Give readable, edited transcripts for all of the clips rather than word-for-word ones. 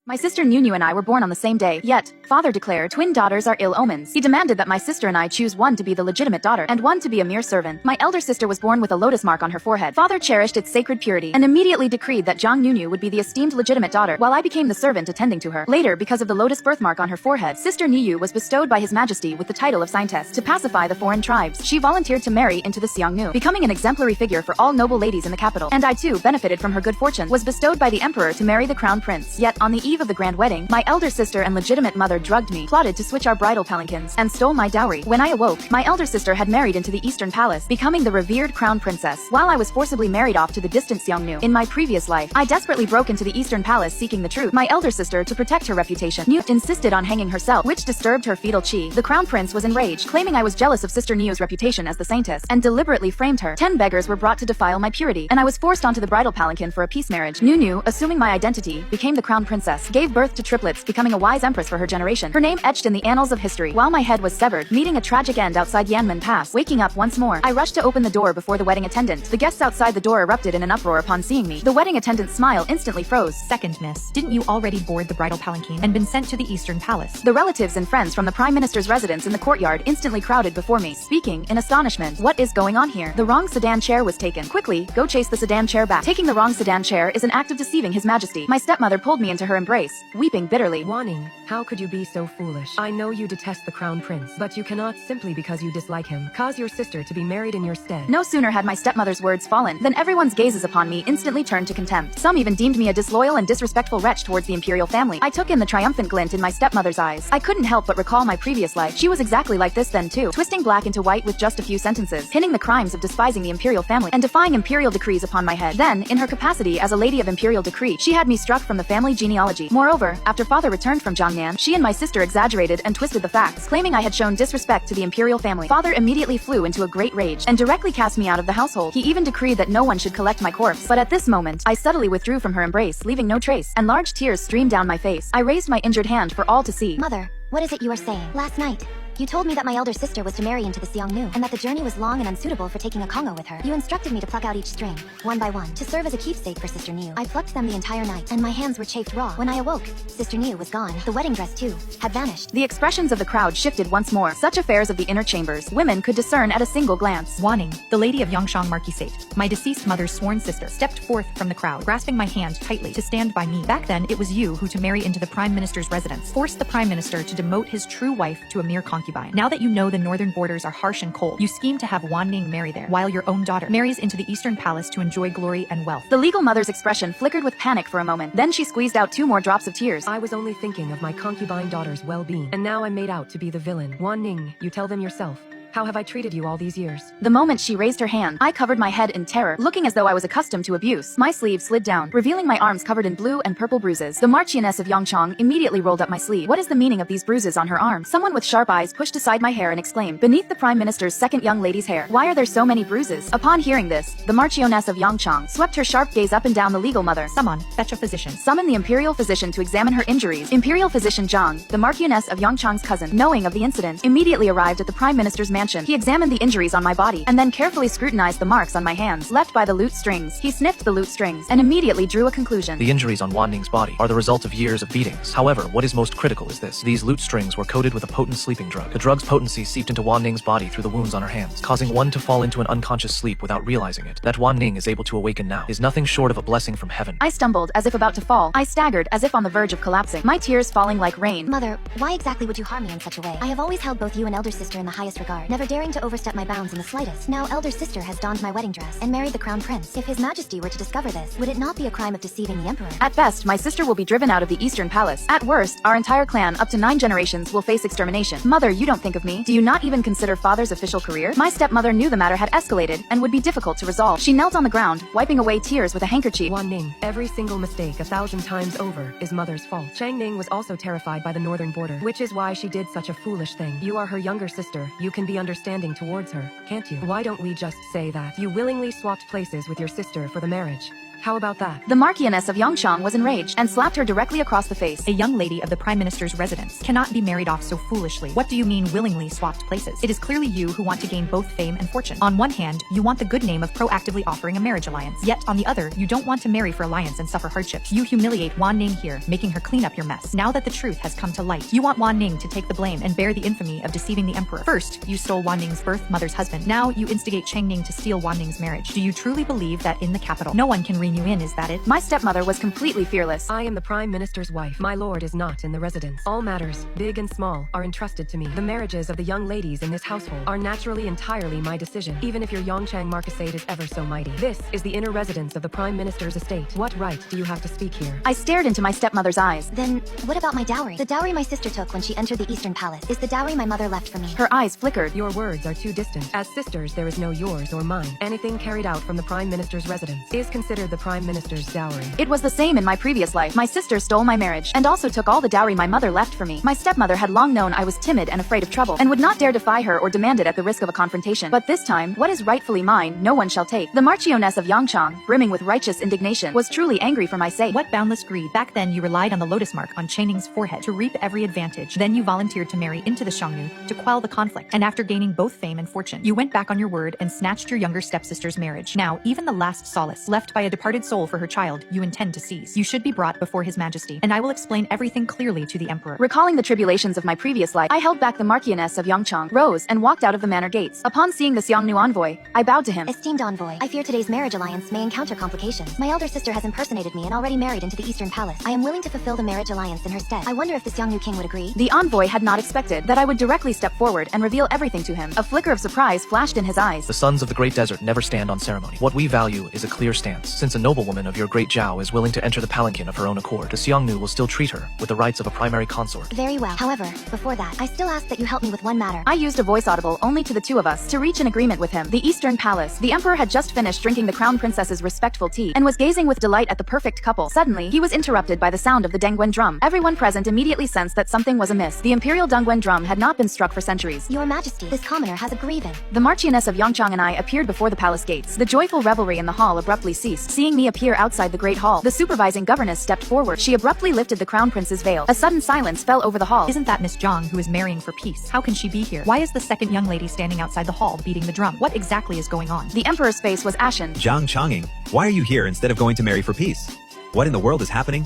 My sister Nunu and I were born on the same day, yet, father declared twin daughters are ill omens. He demanded that my sister and I choose one to be the legitimate daughter, and one to be a mere servant. My elder sister was born with a lotus mark on her forehead. Father cherished its sacred purity, and immediately decreed that Jiang Nunu would be the esteemed legitimate daughter, while I became the servant attending to her. Later, because of the lotus birthmark on her forehead, sister Niu was bestowed by His Majesty with the title of Scientist. To pacify the foreign tribes, she volunteered to marry into the Xiongnu, becoming an exemplary figure for all noble ladies in the capital. And I too benefited from her good fortune, was bestowed by the emperor to marry the crown prince. Yet, on the eve of the grand wedding, my elder sister and legitimate mother drugged me, plotted to switch our bridal palanquins, and stole my dowry. When I awoke, my elder sister had married into the Eastern Palace, becoming the revered crown princess, while I was forcibly married off to the distant Xiongnu. In my previous life, I desperately broke into the Eastern Palace seeking the truth. My elder sister, to protect her reputation, Niu insisted on hanging herself, which disturbed her fetal chi. The crown prince was enraged, claiming I was jealous of sister Niu's reputation as the saintess, and deliberately framed her. 10 beggars were brought to defile my purity, and I was forced onto the bridal palanquin for a peace marriage. Nunu, assuming my identity, became the crown princess, gave birth to triplets, becoming a wise empress for her generation, her name etched in the annals of history. While my head was severed, meeting a tragic end outside Yanmen Pass, waking up once more, I rushed to open the door before the wedding attendant. The guests outside the door erupted in an uproar upon seeing me. The wedding attendant's smile instantly froze. Second, miss, didn't you already board the bridal palanquin and been sent to the Eastern Palace? The relatives and friends from the Prime Minister's residence in the courtyard instantly crowded before me, speaking in astonishment. What is going on here? The wrong sedan chair was taken. Quickly, go chase the sedan chair back. Taking the wrong sedan chair is an act of deceiving His Majesty. My stepmother pulled me into her embrace, weeping bitterly. Wanning, how could you be so foolish? I know you detest the crown prince, but you cannot simply because you dislike him, cause your sister to be married in your stead. No sooner had my stepmother's words fallen, than everyone's gazes upon me instantly turned to contempt. Some even deemed me a disloyal and disrespectful wretch towards the imperial family. I took in the triumphant glint in my stepmother's eyes. I couldn't help but recall my previous life. She was exactly like this then too, twisting black into white with just a few sentences, pinning the crimes of despising the imperial family, and defying imperial decrees upon my head. Then, in her capacity as a lady of imperial decree, she had me struck from the family genealogy. Moreover, after father returned from Jiangnan, she and my sister exaggerated and twisted the facts, claiming I had shown disrespect to the imperial family. Father immediately flew into a great rage, and directly cast me out of the household. He even decreed that no one should collect my corpse. But at this moment, I subtly withdrew from her embrace, leaving no trace, and large tears streamed down my face. I raised my injured hand for all to see. Mother, what is it you are saying? Last night, you told me that my elder sister was to marry into the Xiongnu, and that the journey was long and unsuitable for taking a Congo with her. You instructed me to pluck out each string, one by one, to serve as a keepsake for Sister Niu. I plucked them the entire night, and my hands were chafed raw. When I awoke, Sister Niu was gone. The wedding dress, too, had vanished. The expressions of the crowd shifted once more. Such affairs of the inner chambers, women could discern at a single glance. Wanning, the lady of Yongshang Marquisate, my deceased mother's sworn sister, stepped forth from the crowd, grasping my hand tightly to stand by me. Back then, it was you who, to marry into the Prime Minister's residence, forced the Prime Minister to demote his true wife to a mere concubine. Now that you know the northern borders are harsh and cold, you scheme to have Wan Ning marry there, while your own daughter marries into the Eastern Palace to enjoy glory and wealth. The legal mother's expression flickered with panic for a moment. Then she squeezed out 2 more drops of tears. I was only thinking of my concubine daughter's well-being, and now I'm made out to be the villain. Wanning, you tell them yourself. How have I treated you all these years? The moment she raised her hand, I covered my head in terror, looking as though I was accustomed to abuse. My sleeve slid down, revealing my arms covered in blue and purple bruises. The Marchioness of Yongchang immediately rolled up my sleeve. What is the meaning of these bruises on her arms? Someone with sharp eyes pushed aside my hair and exclaimed, beneath the Prime Minister's second young lady's hair, why are there so many bruises? Upon hearing this, the Marchioness of Yongchang swept her sharp gaze up and down the legal mother. Summon, fetch a physician. Summon the imperial physician to examine her injuries. Imperial physician Zhang, the Marchioness of Yongchang's cousin, knowing of the incident, immediately arrived at the Prime Minister's mansion. He examined the injuries on my body, and then carefully scrutinized the marks on my hands, left by the lute strings. He sniffed the lute strings, and immediately drew a conclusion. The injuries on Wan Ning's body are the result of years of beatings. However, what is most critical is this. These lute strings were coated with a potent sleeping drug. The drug's potency seeped into Wan Ning's body through the wounds on her hands, causing one to fall into an unconscious sleep without realizing it. That Wan Ning is able to awaken now is nothing short of a blessing from heaven. I stumbled as if about to fall. I staggered as if on the verge of collapsing, my tears falling like rain. Mother, why exactly would you harm me in such a way? I have always held both you and elder sister in the highest regard, never daring to overstep my bounds in the slightest. Now elder sister has donned my wedding dress and married the crown prince. If His Majesty were to discover this, would it not be a crime of deceiving the emperor? At best, my sister will be driven out of the Eastern Palace. At worst, our entire clan, up to 9 generations, will face extermination. Mother, you don't think of me. Do you not even consider father's official career? My stepmother knew the matter had escalated and would be difficult to resolve. She knelt on the ground, wiping away tears with a handkerchief. Wanning, every single mistake 1,000 times over is mother's fault. Chang Ning was also terrified by the northern border, which is why she did such a foolish thing. You are her younger sister. You can be understanding towards her, can't you? Why don't we just say that you willingly swapped places with your sister for the marriage? How about that? The Marchioness of Yongchang was enraged and slapped her directly across the face. A young lady of the Prime Minister's residence cannot be married off so foolishly. What do you mean willingly swapped places? It is clearly you who want to gain both fame and fortune. On one hand, you want the good name of proactively offering a marriage alliance. Yet, on the other, you don't want to marry for alliance and suffer hardships. You humiliate Wan Ning here, making her clean up your mess. Now that the truth has come to light, you want Wan Ning to take the blame and bear the infamy of deceiving the emperor. First, you stole Wan Ning's birth mother's husband. Now, you instigate Chang Ning to steal Wan Ning's marriage. Do you truly believe that in the capital, no one can rein you in, is that it? My stepmother was completely fearless. I am the Prime Minister's wife. My lord is not in the residence. All matters, big and small, are entrusted to me. The marriages of the young ladies in this household are naturally entirely my decision, even if your Yongchang Marquisate is ever so mighty. This is the inner residence of the Prime Minister's estate. What right do you have to speak here? I stared into my stepmother's eyes. Then, what about my dowry? The dowry my sister took when she entered the Eastern Palace is the dowry my mother left for me. Her eyes flickered. Your words are too distant. As sisters, there is no yours or mine. Anything carried out from the Prime Minister's residence is considered the Prime Minister's dowry. It was the same in my previous life. My sister stole my marriage and also took all the dowry my mother left for me. My stepmother had long known I was timid and afraid of trouble and would not dare defy her or demand it at the risk of a confrontation. But this time, what is rightfully mine, no one shall take. The Marchioness of Yongchang, brimming with righteous indignation, was truly angry for my sake. What boundless greed. Back then, you relied on the lotus mark on Chang Ning's forehead to reap every advantage. Then you volunteered to marry into the Xiongnu to quell the conflict. And after gaining both fame and fortune, you went back on your word and snatched your younger stepsister's marriage. Now, even the last solace left by a departed soul for her child, you intend to seize. You should be brought before His Majesty, and I will explain everything clearly to the Emperor. Recalling the tribulations of my previous life, I held back the Marchioness of Yongchang, rose, and walked out of the manor gates. Upon seeing the Xiongnu envoy, I bowed to him. Esteemed envoy, I fear today's marriage alliance may encounter complications. My elder sister has impersonated me and already married into the Eastern Palace. I am willing to fulfill the marriage alliance in her stead. I wonder if the Xiongnu king would agree. The envoy had not expected that I would directly step forward and reveal everything to him. A flicker of surprise flashed in his eyes. The sons of the great desert never stand on ceremony. What we value is a clear stance. Since a noblewoman of your great Zhao is willing to enter the palanquin of her own accord, the Xiongnu will still treat her with the rights of a primary consort. Very well. However, before that, I still ask that you help me with one matter. I used a voice audible only to the two of us to reach an agreement with him. The Eastern Palace. The Emperor had just finished drinking the Crown Princess's respectful tea and was gazing with delight at the perfect couple. Suddenly, he was interrupted by the sound of the Dengguan drum. Everyone present immediately sensed that something was amiss. The Imperial Dengguan drum had not been struck for centuries. Your Majesty, this commoner has a grievance. The Marchioness of Yongchang and I appeared before the palace gates. The joyful revelry in the hall abruptly ceased. Seeing me appear outside the great hall, the supervising governess stepped forward. She abruptly lifted the Crown Prince's veil. A sudden silence fell over the hall. Isn't that Miss Zhang who is marrying for peace? How can she be here? Why is the second young lady standing outside the hall beating the drum? What exactly is going on? The Emperor's face was ashen. Jiang Changing, why are you here instead of going to marry for peace? What in the world is happening?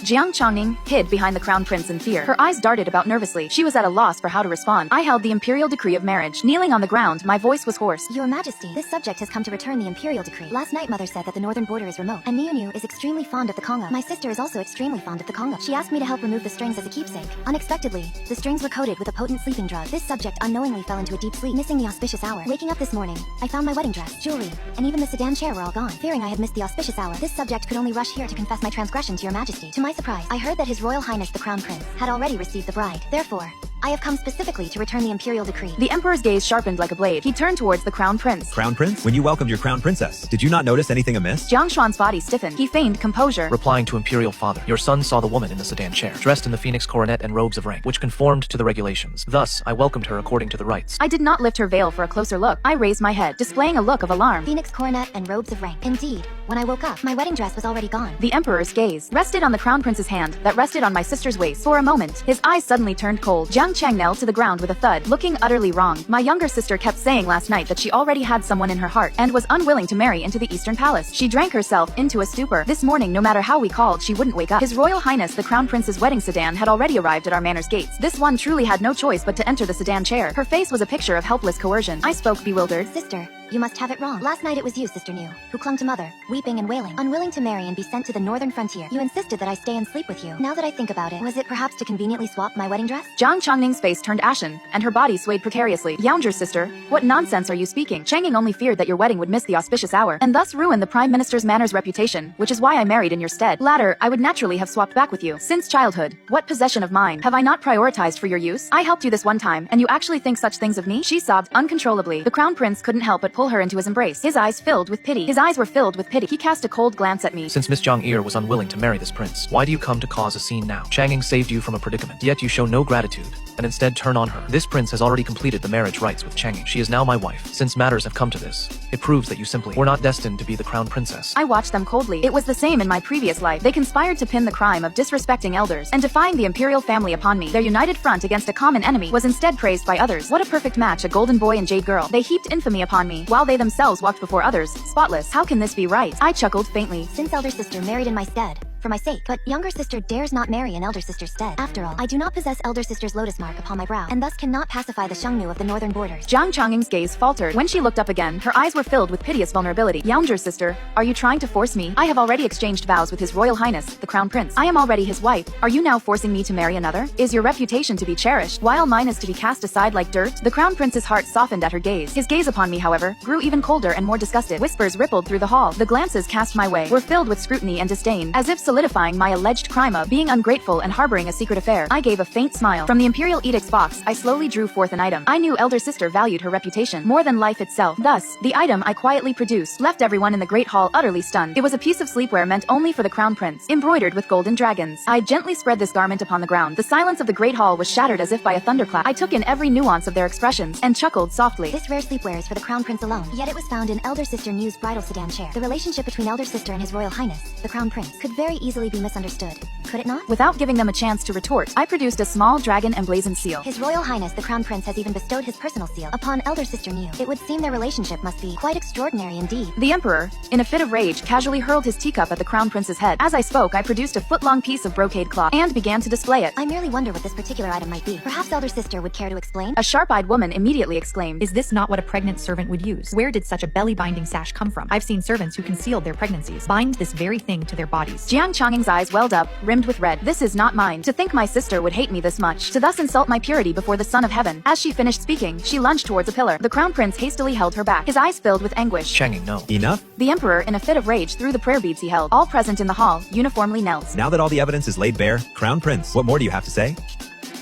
Jiang Changning hid behind the Crown Prince in fear. Her eyes darted about nervously. She was at a loss for how to respond. I held the imperial decree of marriage. Kneeling on the ground, my voice was hoarse. Your Majesty, this subject has come to return the imperial decree. Last night, Mother said that the northern border is remote, and Niu is extremely fond of the Congo. My sister is also extremely fond of the Congo. She asked me to help remove the strings as a keepsake. Unexpectedly, the strings were coated with a potent sleeping drug. This subject unknowingly fell into a deep sleep, missing the auspicious hour. Waking up this morning, I found my wedding dress, jewelry, and even the sedan chair were all gone. Fearing I had missed the auspicious hour, this subject could only rush here to confess my transgression to your Majesty. To my surprise, I heard that His Royal Highness the Crown Prince had already received the bride. Therefore, I have come specifically to return the imperial decree. The Emperor's gaze sharpened like a blade. He turned towards the Crown Prince. Crown Prince? When you welcomed your Crown Princess, did you not notice anything amiss? Jiang Xuan's body stiffened. He feigned composure. Replying to Imperial Father, your son saw the woman in the sedan chair, dressed in the phoenix coronet and robes of rank, which conformed to the regulations. Thus, I welcomed her according to the rites. I did not lift her veil for a closer look. I raised my head, displaying a look of alarm. Phoenix coronet and robes of rank. Indeed, when I woke up, my wedding dress was already gone. The Emperor's gaze rested on the Crown Prince's hand that rested on my sister's waist. For a moment, his eyes suddenly turned cold. Jiang Chang knelt to the ground with a thud, looking utterly wrong. My younger sister kept saying last night that she already had someone in her heart and was unwilling to marry into the Eastern Palace. She drank herself into a stupor. This morning, no matter how we called, she wouldn't wake up. His Royal Highness the Crown Prince's wedding sedan had already arrived at our manor's gates. This one truly had no choice but to enter the sedan chair. Her face was a picture of helpless coercion. I spoke bewildered. Sister, you must have it wrong. Last night it was you, Sister Niu, who clung to Mother, weeping and wailing, unwilling to marry and be sent to the northern frontier. You insisted that I stay and sleep with you. Now that I think about it, was it perhaps to conveniently swap my wedding dress? Jiang Changning's face turned ashen, and her body swayed precariously. Younger sister, what nonsense are you speaking? Changing only feared that your wedding would miss the auspicious hour, and thus ruin the Prime Minister's manor's reputation, which is why I married in your stead. Latter, I would naturally have swapped back with you. Since childhood, what possession of mine have I not prioritized for your use? I helped you this one time, and you actually think such things of me? She sobbed uncontrollably. The Crown Prince couldn't help but pull pull her into his embrace. His eyes filled with pity. His eyes were filled with pity. He cast a cold glance at me. Since Miss Zhang-ir was unwilling to marry this prince, why do you come to cause a scene now? Chang'ing saved you from a predicament, yet you show no gratitude and instead turn on her. This prince has already completed the marriage rites with Chang'ing. She is now my wife. Since matters have come to this, it proves that you simply were not destined to be the crown princess. I watched them coldly. It was the same in my previous life. They conspired to pin the crime of disrespecting elders and defying the imperial family upon me. Their united front against a common enemy was instead praised by others. What a perfect match, a golden boy and jade girl. They heaped infamy upon me, while they themselves walked before others, spotless. How can this be right? I chuckled faintly. Since elder sister married in my stead, for my sake, but younger sister dares not marry in elder sister's stead. After all, I do not possess elder sister's lotus mark upon my brow, and thus cannot pacify the Xiongnu of the northern borders. Jiang Chang'ing's gaze faltered. When she looked up again, her eyes were filled with piteous vulnerability. Younger sister, are you trying to force me? I have already exchanged vows with His Royal Highness, the Crown Prince. I am already his wife. Are you now forcing me to marry another? Is your reputation to be cherished, while mine is to be cast aside like dirt? The Crown Prince's heart softened at her gaze. His gaze upon me, however, grew even colder and more disgusted. Whispers rippled through the hall. The glances cast my way were filled with scrutiny and disdain, as if solidifying my alleged crime of being ungrateful and harboring a secret affair. I gave a faint smile. From the Imperial Edict's box, I slowly drew forth an item. I knew elder sister valued her reputation more than life itself. Thus, the item I quietly produced left everyone in the great hall utterly stunned. It was a piece of sleepwear meant only for the Crown Prince, embroidered with golden dragons. I gently spread this garment upon the ground. The silence of the great hall was shattered as if by a thunderclap. I took in every nuance of their expressions and chuckled softly. This rare sleepwear is for the Crown Prince alone, yet it was found in elder sister Niu's bridal sedan chair. The relationship between elder sister and His Royal Highness, the Crown Prince, could very easily be misunderstood. Could it not? Without giving them a chance to retort, I produced a small dragon emblazoned seal. His Royal Highness the Crown Prince has even bestowed his personal seal upon elder sister Niu. It would seem their relationship must be quite extraordinary indeed. The Emperor, in a fit of rage, casually hurled his teacup at the Crown Prince's head. As I spoke, I produced a foot-long piece of brocade cloth and began to display it. I merely wonder what this particular item might be. Perhaps elder sister would care to explain? A sharp-eyed woman immediately exclaimed, Is this not what a pregnant servant would use? Where did such a belly-binding sash come from? I've seen servants who concealed their pregnancies bind this very thing to their bodies. Jiang Chang'ing's eyes welled up, rimmed with red. This is not mine. To think my sister would hate me this much, to thus insult my purity before the Son of Heaven. As she finished speaking, she lunged towards a pillar. The Crown Prince hastily held her back, his eyes filled with anguish. Chang'ing, no. Enough? The Emperor, in a fit of rage, threw the prayer beads he held. All present in the hall uniformly knelt. Now that all the evidence is laid bare, Crown Prince, what more do you have to say?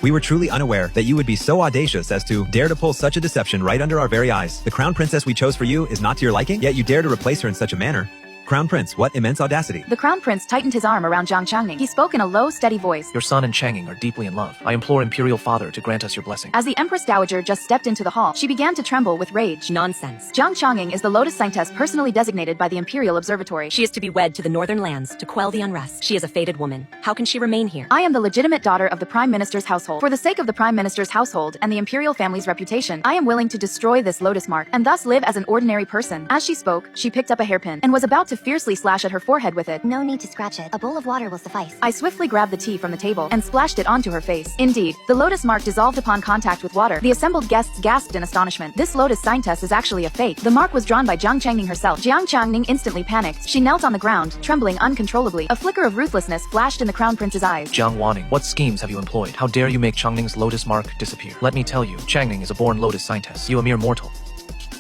We were truly unaware that you would be so audacious as to dare to pull such a deception right under our very eyes. The Crown Princess we chose for you is not to your liking, yet you dare to replace her in such a manner. Crown Prince, what immense audacity. The Crown Prince tightened his arm around Jiang Chang'ing. He spoke in a low, steady voice. Your son and Chang'ing are deeply in love. I implore Imperial Father to grant us your blessing. As the Empress Dowager just stepped into the hall, she began to tremble with rage. Nonsense. Jiang Chang'ing is the Lotus Scientist personally designated by the Imperial Observatory. She is to be wed to the northern lands to quell the unrest. She is a fated woman. How can she remain here? I am the legitimate daughter of the Prime Minister's household. For the sake of the Prime Minister's household and the Imperial family's reputation, I am willing to destroy this lotus mark and thus live as an ordinary person. As she spoke, she picked up a hairpin and was about to fiercely slash at her forehead with it. No need to scratch it. A bowl of water will suffice. I swiftly grabbed the tea from the table and splashed it onto her face. Indeed, the lotus mark dissolved upon contact with water. The assembled guests gasped in astonishment. This lotus scientist is actually a fake. The mark was drawn by Jiang Chang'ing herself. Jiang Chang'ing instantly panicked. She knelt on the ground, trembling uncontrollably. A flicker of ruthlessness flashed in the Crown Prince's eyes. Jiang Wanning, what schemes have you employed? How dare you make Chang'ing's lotus mark disappear? Let me tell you, Chang'ing is a born lotus scientist. You, a mere mortal,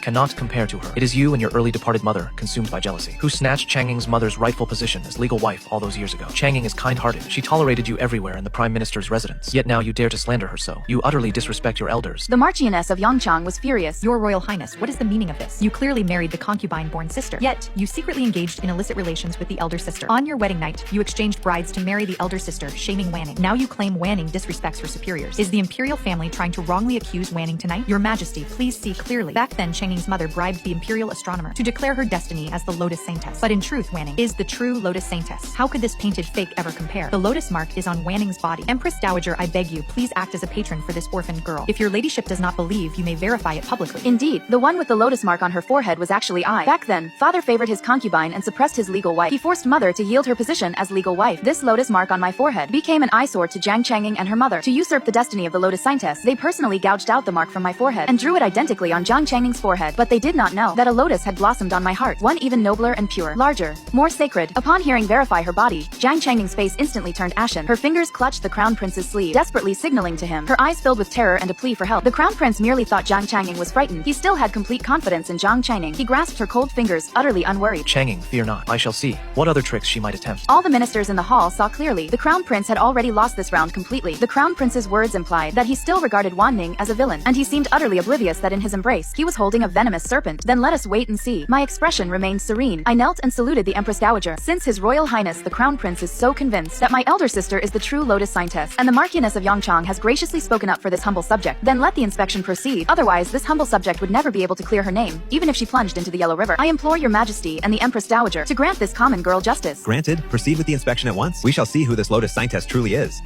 cannot compare to her. It is you and your early departed mother, consumed by jealousy, who snatched Chang'ing's mother's rightful position as legal wife all those years ago. Chang'ing is kind-hearted. She tolerated you everywhere in the Prime Minister's residence. Yet now you dare to slander her so. You utterly disrespect your elders. The Marchioness of Yangchang was furious. Your Royal Highness, what is the meaning of this? You clearly married the concubine-born sister. Yet, you secretly engaged in illicit relations with the elder sister. On your wedding night, you exchanged brides to marry the elder sister, shaming Wanning. Now you claim Wanning disrespects her superiors. Is the imperial family trying to wrongly accuse Wanning tonight? Your Majesty, please see clearly. Back then, Chang'ing's mother bribed the imperial astronomer to declare her destiny as the Lotus Saintess. But in truth, Wanning is the true Lotus Saintess. How could this painted fake ever compare? The lotus mark is on Wanning's body. Empress Dowager, I beg you, please act as a patron for this orphaned girl. If your ladyship does not believe, you may verify it publicly. Indeed, the one with the lotus mark on her forehead was actually I. Back then, father favored his concubine and suppressed his legal wife. He forced mother to yield her position as legal wife. This lotus mark on my forehead became an eyesore to Jiang Chang'ing and her mother. To usurp the destiny of the Lotus Scientist, they personally gouged out the mark from my forehead and drew it identically on Jiang Chang'ing's forehead. But they did not know that a lotus had blossomed on my heart, one even nobler and pure, larger, more sacred. Upon hearing verify her body, Jiang Chang'ing's face instantly turned ashen. Her fingers clutched the Crown Prince's sleeve, desperately signaling to him, her eyes filled with terror and a plea for help. The Crown Prince merely thought Jiang Chang'ing was frightened. He still had complete confidence in Jiang Chang'ing. He grasped her cold fingers, utterly unworried. Chang'ing, fear not. I shall see what other tricks she might attempt. All the ministers in the hall saw clearly. The Crown Prince had already lost this round completely. The Crown Prince's words implied that he still regarded Wanning as a villain, and he seemed utterly oblivious that in his embrace, he was holding a venomous serpent. Then let us wait and see. My expression remained serene. I knelt and saluted the Empress Dowager. Since His Royal Highness the Crown Prince is so convinced that my elder sister is the true Lotus Scientist, and the Marchioness of Yongchang has graciously spoken up for this humble subject, then let the inspection proceed. Otherwise, this humble subject would never be able to clear her name, even if she plunged into the Yellow River. I implore your Majesty and the Empress Dowager to grant this common girl justice. Granted, proceed with the inspection at once. We shall see who this Lotus Scientist truly is.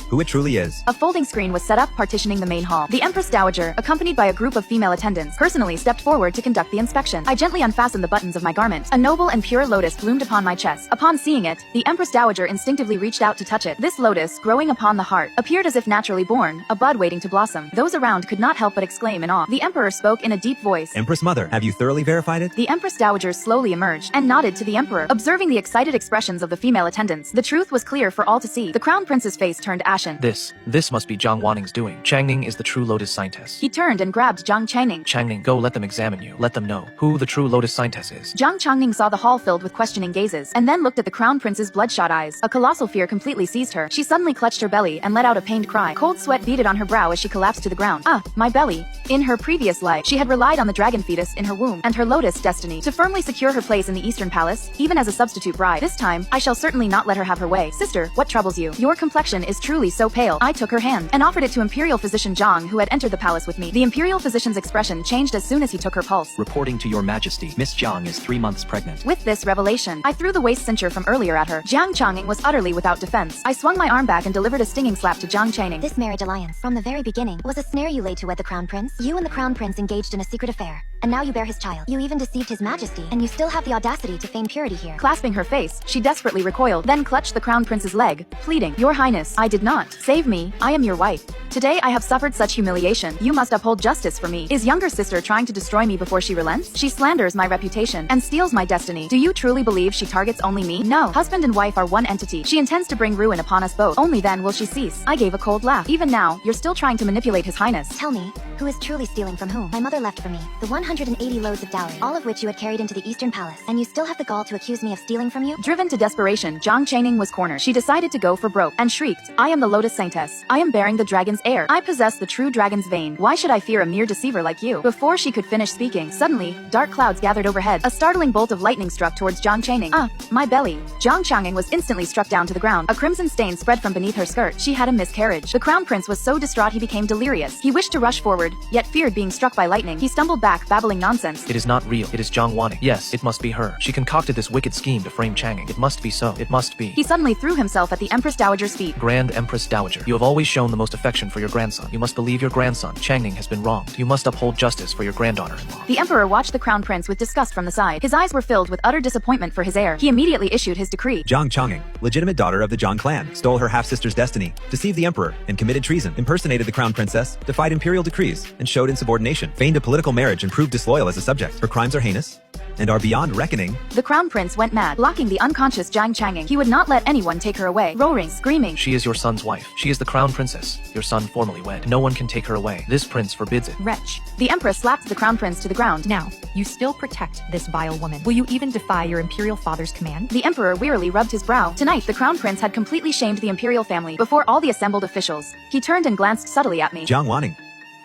Who it truly is. A folding screen was set up partitioning the main hall. The Empress Dowager, accompanied by a group of female attendants, personally stepped forward to conduct the inspection. I gently unfastened the buttons of my garment. A noble and pure lotus bloomed upon my chest. Upon seeing it, the Empress Dowager instinctively reached out to touch it. This lotus, growing upon the heart, appeared as if naturally born, a bud waiting to blossom. Those around could not help but exclaim in awe. The Emperor spoke in a deep voice. Empress Mother, have you thoroughly verified it? The Empress Dowager slowly emerged and nodded to the Emperor. Observing the excited expressions of the female attendants, the truth was clear for all to see. The Crown Prince's face turned ashen. This must be Jiang Wanning's doing. Changning is the true Lotus Scientist. He turned and grabbed Jiang Changning. Changning, go let them examine you. Let them know who the true Lotus Scientist is. Jiang Changning saw the hall filled with questioning gazes, and then looked at the Crown Prince's bloodshot eyes. A colossal fear completely seized her. She suddenly clutched her belly and let out a pained cry. Cold sweat beaded on her brow as she collapsed to the ground. My belly. In her previous life, she had relied on the dragon fetus in her womb and her lotus destiny to firmly secure her place in the Eastern Palace, even as a substitute bride. This time, I shall certainly not let her have her way. Sister, what troubles you? Your complexion is truly so pale. I took her hand and offered it to Imperial Physician Zhang, who had entered the palace with me. The Imperial Physician's expression changed as soon as he took her pulse. Reporting to your Majesty, Miss Jiang is 3 months pregnant. With this revelation, I threw the waist cincher from earlier at her. Jiang Changning was utterly without defense. I swung my arm back and delivered a stinging slap to Jiang Changning. This marriage alliance, from the very beginning, was a snare you laid to wed the Crown Prince. You and the Crown Prince engaged in a secret affair, and now you bear his child. You even deceived His Majesty, and you still have the audacity to feign purity here. Clasping her face, she desperately recoiled, then clutched the Crown Prince's leg, pleading, Your Highness, I did not. Save me, I am your wife. Today I have suffered such humiliation. You must uphold justice for me. Is younger sister trying to destroy me before she relents? She slanders my reputation and steals my destiny. Do you truly believe she targets only me? No. Husband and wife are one entity. She intends to bring ruin upon us both. Only then will she cease. I gave a cold laugh. Even now, you're still trying to manipulate His Highness. Tell me, who is truly stealing from whom? My mother left for me the 180 loads of dowry, all of which you had carried into the Eastern Palace, and you still have the gall to accuse me of stealing from you? Driven to desperation, Jiang Changning was cornered. She decided to go for broke and shrieked, I am the Lotus Saintess. I am bearing the dragon's heir. I possess the true dragon's vein. Why should I fear a mere deceiver like you? Before she could finish speaking, suddenly, dark clouds gathered overhead. A startling bolt of lightning struck towards Jiang Changning. My belly. Jiang Changning was instantly struck down to the ground. A crimson stain spread from beneath her skirt. She had a miscarriage. The Crown Prince was so distraught he became delirious. He wished to rush forward, yet feared being struck by lightning. He stumbled back, babbling nonsense. It is not real. It is Jiang Wanning. Yes, it must be her. She concocted this wicked scheme to frame Changning. It must be so. It must be. He suddenly threw himself at the Empress Dowager's feet. Grand Empress Dowager, you have always shown the most affection for your grandson. You must believe your grandson, Changning, has been wronged. You must uphold justice for your granddaughter-in-law. The Emperor watched the Crown Prince with disgust from the side. His eyes were filled with utter disappointment for his heir. He immediately issued his decree. Jiang Changning, legitimate daughter of the Zhang clan, stole her half-sister's destiny, deceived the emperor, and committed treason, impersonated the crown princess, defied imperial decrees, and showed insubordination, feigned a political marriage and proved disloyal as a subject. Her crimes are heinous and are beyond reckoning. The Crown Prince went mad, blocking the unconscious Jiang Changning. He would not let anyone take her away, roaring, screaming. She is your son's wife. She is the Crown Princess, your son formerly wed. No one can take her away. This prince forbids it. Wretch. The Empress slapped the Crown Prince to the ground. Now, you still protect this vile woman. Will you even defy your imperial father's command? The Emperor wearily rubbed his brow. Tonight, the Crown Prince had completely shamed the imperial family before all the assembled officials. He turned and glanced subtly at me. Jiang Wanning,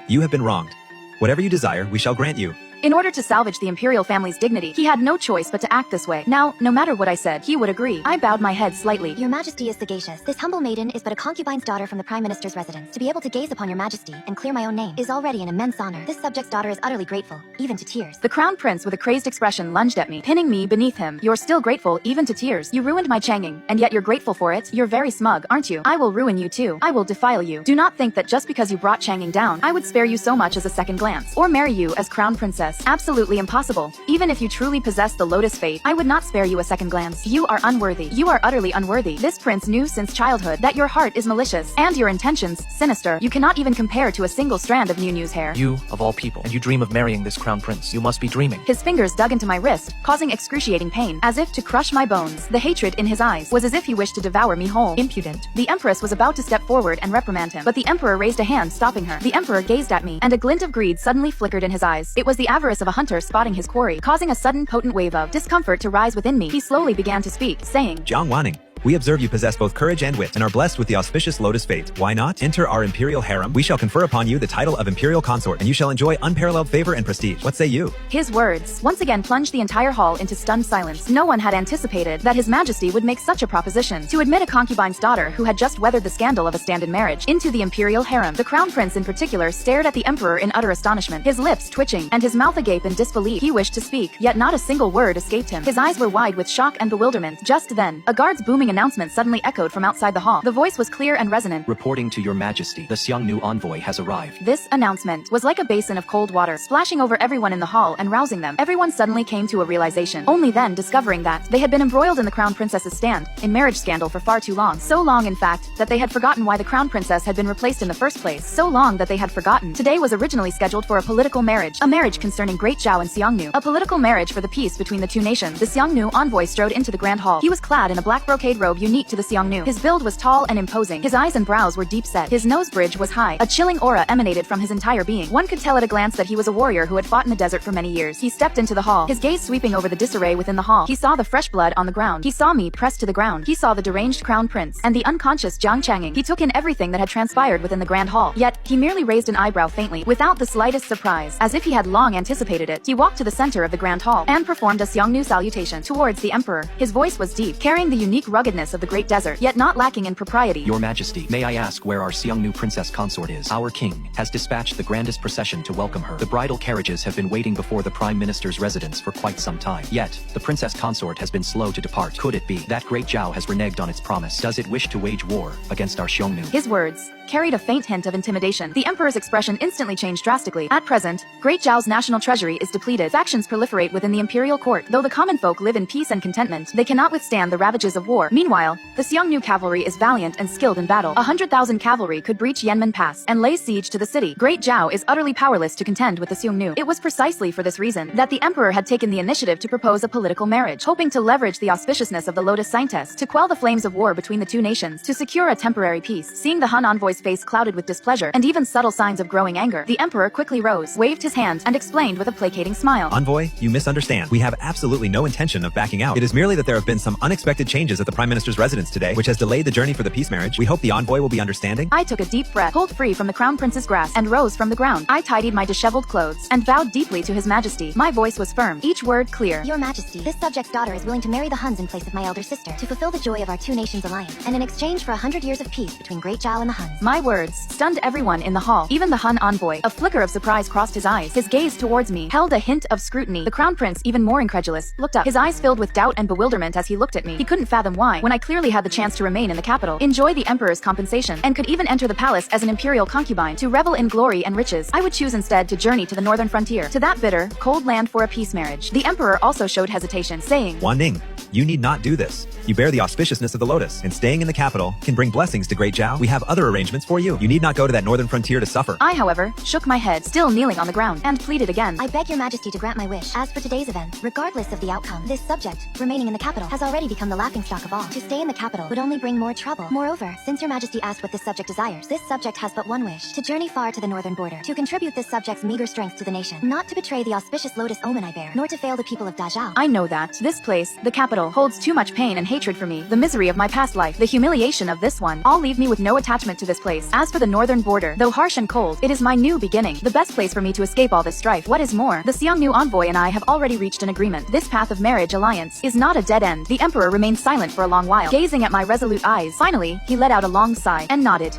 you have been wronged. Whatever you desire, we shall grant you. In order to salvage the imperial family's dignity, he had no choice but to act this way. Now, no matter what I said, he would agree. I bowed my head slightly. Your Majesty is sagacious. This humble maiden is but a concubine's daughter from the Prime Minister's residence. To be able to gaze upon your Majesty and clear my own name is already an immense honor. This subject's daughter is utterly grateful, even to tears. The Crown Prince with a crazed expression lunged at me, pinning me beneath him. You're still grateful, even to tears. You ruined my Changing, and yet you're grateful for it? You're very smug, aren't you? I will ruin you too. I will defile you. Do not think that just because you brought Changing down, I would spare you so much as a second glance, or marry you as Crown Princess. Absolutely impossible. Even if you truly possess the Lotus Fate, I would not spare you a second glance. You are unworthy. You are utterly unworthy. This prince knew since childhood that your heart is malicious, and your intentions, sinister. You cannot even compare to a single strand of New's hair. You, of all people, and you dream of marrying this Crown Prince. You must be dreaming. His fingers dug into my wrist, causing excruciating pain, as if to crush my bones. The hatred in his eyes was as if he wished to devour me whole. Impudent. The Empress was about to step forward and reprimand him, but the Emperor raised a hand, stopping her. The Emperor gazed at me, and a glint of greed suddenly flickered in his eyes. It was the avarice of a hunter spotting his quarry, causing a sudden potent wave of discomfort to rise within me. He slowly began to speak, saying, Jiang Wanning, We observe you possess both courage and wit, and are blessed with the auspicious lotus fate. Why not? Enter our imperial harem. We shall confer upon you the title of imperial consort, and you shall enjoy unparalleled favor and prestige. What say you? His words once again plunged the entire hall into stunned silence. No one had anticipated that His Majesty would make such a proposition to admit a concubine's daughter who had just weathered the scandal of a stand-in marriage into the imperial harem. The crown prince in particular stared at the emperor in utter astonishment, his lips twitching and his mouth agape in disbelief. He wished to speak, yet not a single word escaped him. His eyes were wide with shock and bewilderment. Just then, a guard's booming announcement suddenly echoed from outside the hall. The voice was clear and resonant. Reporting to your majesty, the Xiongnu envoy has arrived. This announcement was like a basin of cold water, splashing over everyone in the hall and rousing them. Everyone suddenly came to a realization, only then discovering that they had been embroiled in the crown princess's stand-in marriage scandal for far too long. So long, in fact, that they had forgotten why the crown princess had been replaced in the first place. So long that they had forgotten. Today was originally scheduled for a political marriage. A marriage concerning Great Zhao and Xiongnu. A political marriage for the peace between the two nations. The Xiongnu envoy strode into the grand hall. He was clad in a black brocade robe unique to the Xiongnu. His build was tall and imposing. His eyes and brows were deep set. His nose bridge was high. A chilling aura emanated from his entire being. One could tell at a glance that he was a warrior who had fought in the desert for many years. He stepped into the hall, his gaze sweeping over the disarray within the hall. He saw the fresh blood on the ground. He saw me pressed to the ground. He saw the deranged crown prince and the unconscious Jiang Changing. He took in everything that had transpired within the grand hall. Yet, he merely raised an eyebrow faintly, without the slightest surprise, as if he had long anticipated it. He walked to the center of the grand hall and performed a Xiongnu salutation towards the emperor. His voice was deep, carrying the unique ruggedness of the great desert, yet not lacking in propriety. Your majesty, may I ask where our Xiongnu princess consort is? Our king has dispatched the grandest procession to welcome her. The bridal carriages have been waiting before the prime minister's residence for quite some time. Yet, the princess consort has been slow to depart. Could it be that Great Zhao has reneged on its promise? Does it wish to wage war against our Xiongnu? His words carried a faint hint of intimidation. The emperor's expression instantly changed drastically. At present, Great Zhao's national treasury is depleted. Factions proliferate within the imperial court. Though the common folk live in peace and contentment, they cannot withstand the ravages of war. Meanwhile, the Xiongnu cavalry is valiant and skilled in battle. 100,000 cavalry could breach Yanmen Pass and lay siege to the city. Great Zhao is utterly powerless to contend with the Xiongnu. It was precisely for this reason that the emperor had taken the initiative to propose a political marriage, hoping to leverage the auspiciousness of the Lotus Signtess to quell the flames of war between the two nations, to secure a temporary peace. Seeing the Han envoy's face clouded with displeasure and even subtle signs of growing anger, the emperor quickly rose, waved his hand, and explained with a placating smile. Envoy, you misunderstand. We have absolutely no intention of backing out. It is merely that there have been some unexpected changes at the prime minister's residence today, which has delayed the journey for the peace marriage. We hope the envoy will be understanding. I took a deep breath, pulled free from the crown prince's grasp, and rose from the ground. I tidied my disheveled clothes and bowed deeply to His Majesty. My voice was firm, each word clear. Your Majesty, this subject's daughter is willing to marry the Huns in place of my elder sister to fulfill the joy of our two nations alliance, and in exchange for 100 years of peace between Great Zhao and the Huns. My words stunned everyone in the hall, even the Han envoy. A flicker of surprise crossed his eyes. His gaze towards me held a hint of scrutiny. The crown prince, even more incredulous, looked up, his eyes filled with doubt and bewilderment as he looked at me. He couldn't fathom why, when I clearly had the chance to remain in the capital, enjoy the emperor's compensation, and could even enter the palace as an imperial concubine to revel in glory and riches, I would choose instead to journey to the northern frontier, to that bitter, cold land for a peace marriage. The emperor also showed hesitation, saying, Wan Ning, you need not do this. You bear the auspiciousness of the Lotus, and staying in the capital can bring blessings to Great Zhao. We have other arrangements for you. You need not go to that northern frontier to suffer. I, however, shook my head, still kneeling on the ground, and pleaded again. I beg your majesty to grant my wish. As for today's event, regardless of the outcome, this subject, remaining in the capital, has already become the laughingstock of all. To stay in the capital would only bring more trouble. Moreover, since your majesty asked what this subject desires, this subject has but one wish: to journey far to the northern border, to contribute this subject's meager strength to the nation, not to betray the auspicious Lotus omen I bear, nor to fail the people of Dazhao. I know that this place, the capital, holds too much pain and hatred for me. The misery of my past life, the humiliation of this one, all leave me with no attachment to this place. As for the northern border, though harsh and cold, it is my new beginning, the best place for me to escape all this strife. What is more, the Xiongnu envoy and I have already reached an agreement. This path of marriage alliance is not a dead end. The emperor remained silent for a long while, gazing at my resolute eyes. Finally, he let out a long sigh and nodded.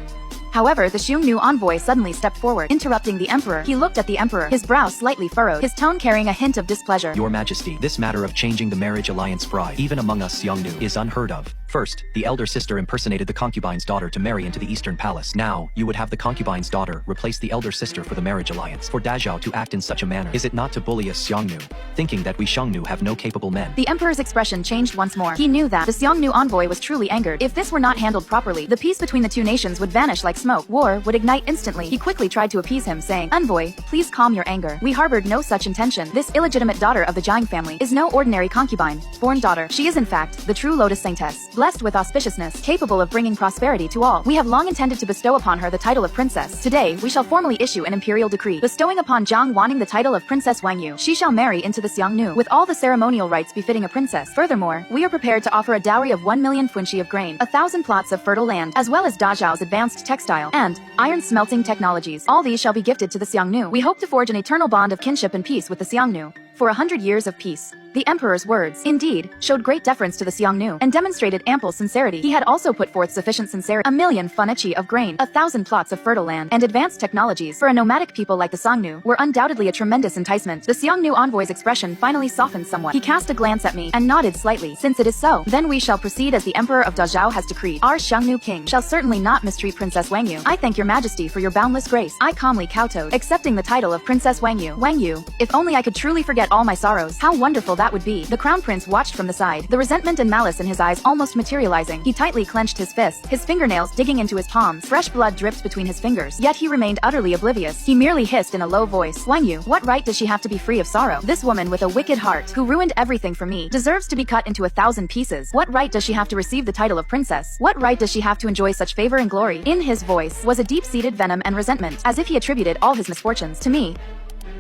However, the Xiongnu envoy suddenly stepped forward, interrupting the emperor. He looked at the emperor, his brow slightly furrowed, his tone carrying a hint of displeasure. Your majesty, this matter of changing the marriage alliance bride, even among us Xiongnu, is unheard of. First, the elder sister impersonated the concubine's daughter to marry into the eastern palace. Now, you would have the concubine's daughter replace the elder sister for the marriage alliance. For Dazhao to act in such a manner, is it not to bully us Xiongnu, thinking that we Xiongnu have no capable men? The emperor's expression changed once more. He knew that the Xiongnu envoy was truly angered. If this were not handled properly, the peace between the two nations would vanish like smoke. War would ignite instantly. He quickly tried to appease him, saying, "Envoy, please calm your anger. We harbored no such intention. This illegitimate daughter of the Jiang family is no ordinary concubine, born daughter. She is in fact the true Lotus Saintess, blessed blessed with auspiciousness, capable of bringing prosperity to all. We have long intended to bestow upon her the title of princess. Today, we shall formally issue an imperial decree, bestowing upon Jiang Wanning the title of Princess Wangyu. She shall marry into the Xiongnu, with all the ceremonial rites befitting a princess. Furthermore, we are prepared to offer a dowry of 1 million funshi of grain, 1,000 plots of fertile land, as well as Dajiao's advanced textile and iron smelting technologies. All these shall be gifted to the Xiongnu. We hope to forge an eternal bond of kinship and peace with the Xiongnu for 100 years of peace. The emperor's words, indeed, showed great deference to the Xiongnu and demonstrated ample sincerity. He had also put forth sufficient sincerity. 1 million funachi of grain, 1,000 plots of fertile land, and advanced technologies for a nomadic people like the Xiongnu were undoubtedly a tremendous enticement. The Xiongnu envoy's expression finally softened somewhat. He cast a glance at me and nodded slightly. Since it is so, then we shall proceed as the emperor of Dazhao has decreed. Our Xiongnu king shall certainly not mistreat Princess Wangyu. I thank your majesty for your boundless grace. I calmly kowtowed, accepting the title of Princess Wangyu. Wangyu, if only I could truly forget all my sorrows. How wonderful that would be. The crown prince watched from the side, the resentment and malice in his eyes almost materializing. He tightly clenched his fists, his fingernails digging into his palms. Fresh blood dripped between his fingers, yet he remained utterly oblivious. He merely hissed in a low voice, Wangyu, what right does she have to be free of sorrow? This woman with a wicked heart, who ruined everything for me, deserves to be cut into 1,000 pieces. What right does she have to receive the title of princess? What right does she have to enjoy such favor and glory? In his voice was a deep-seated venom and resentment, as if he attributed all his misfortunes to me.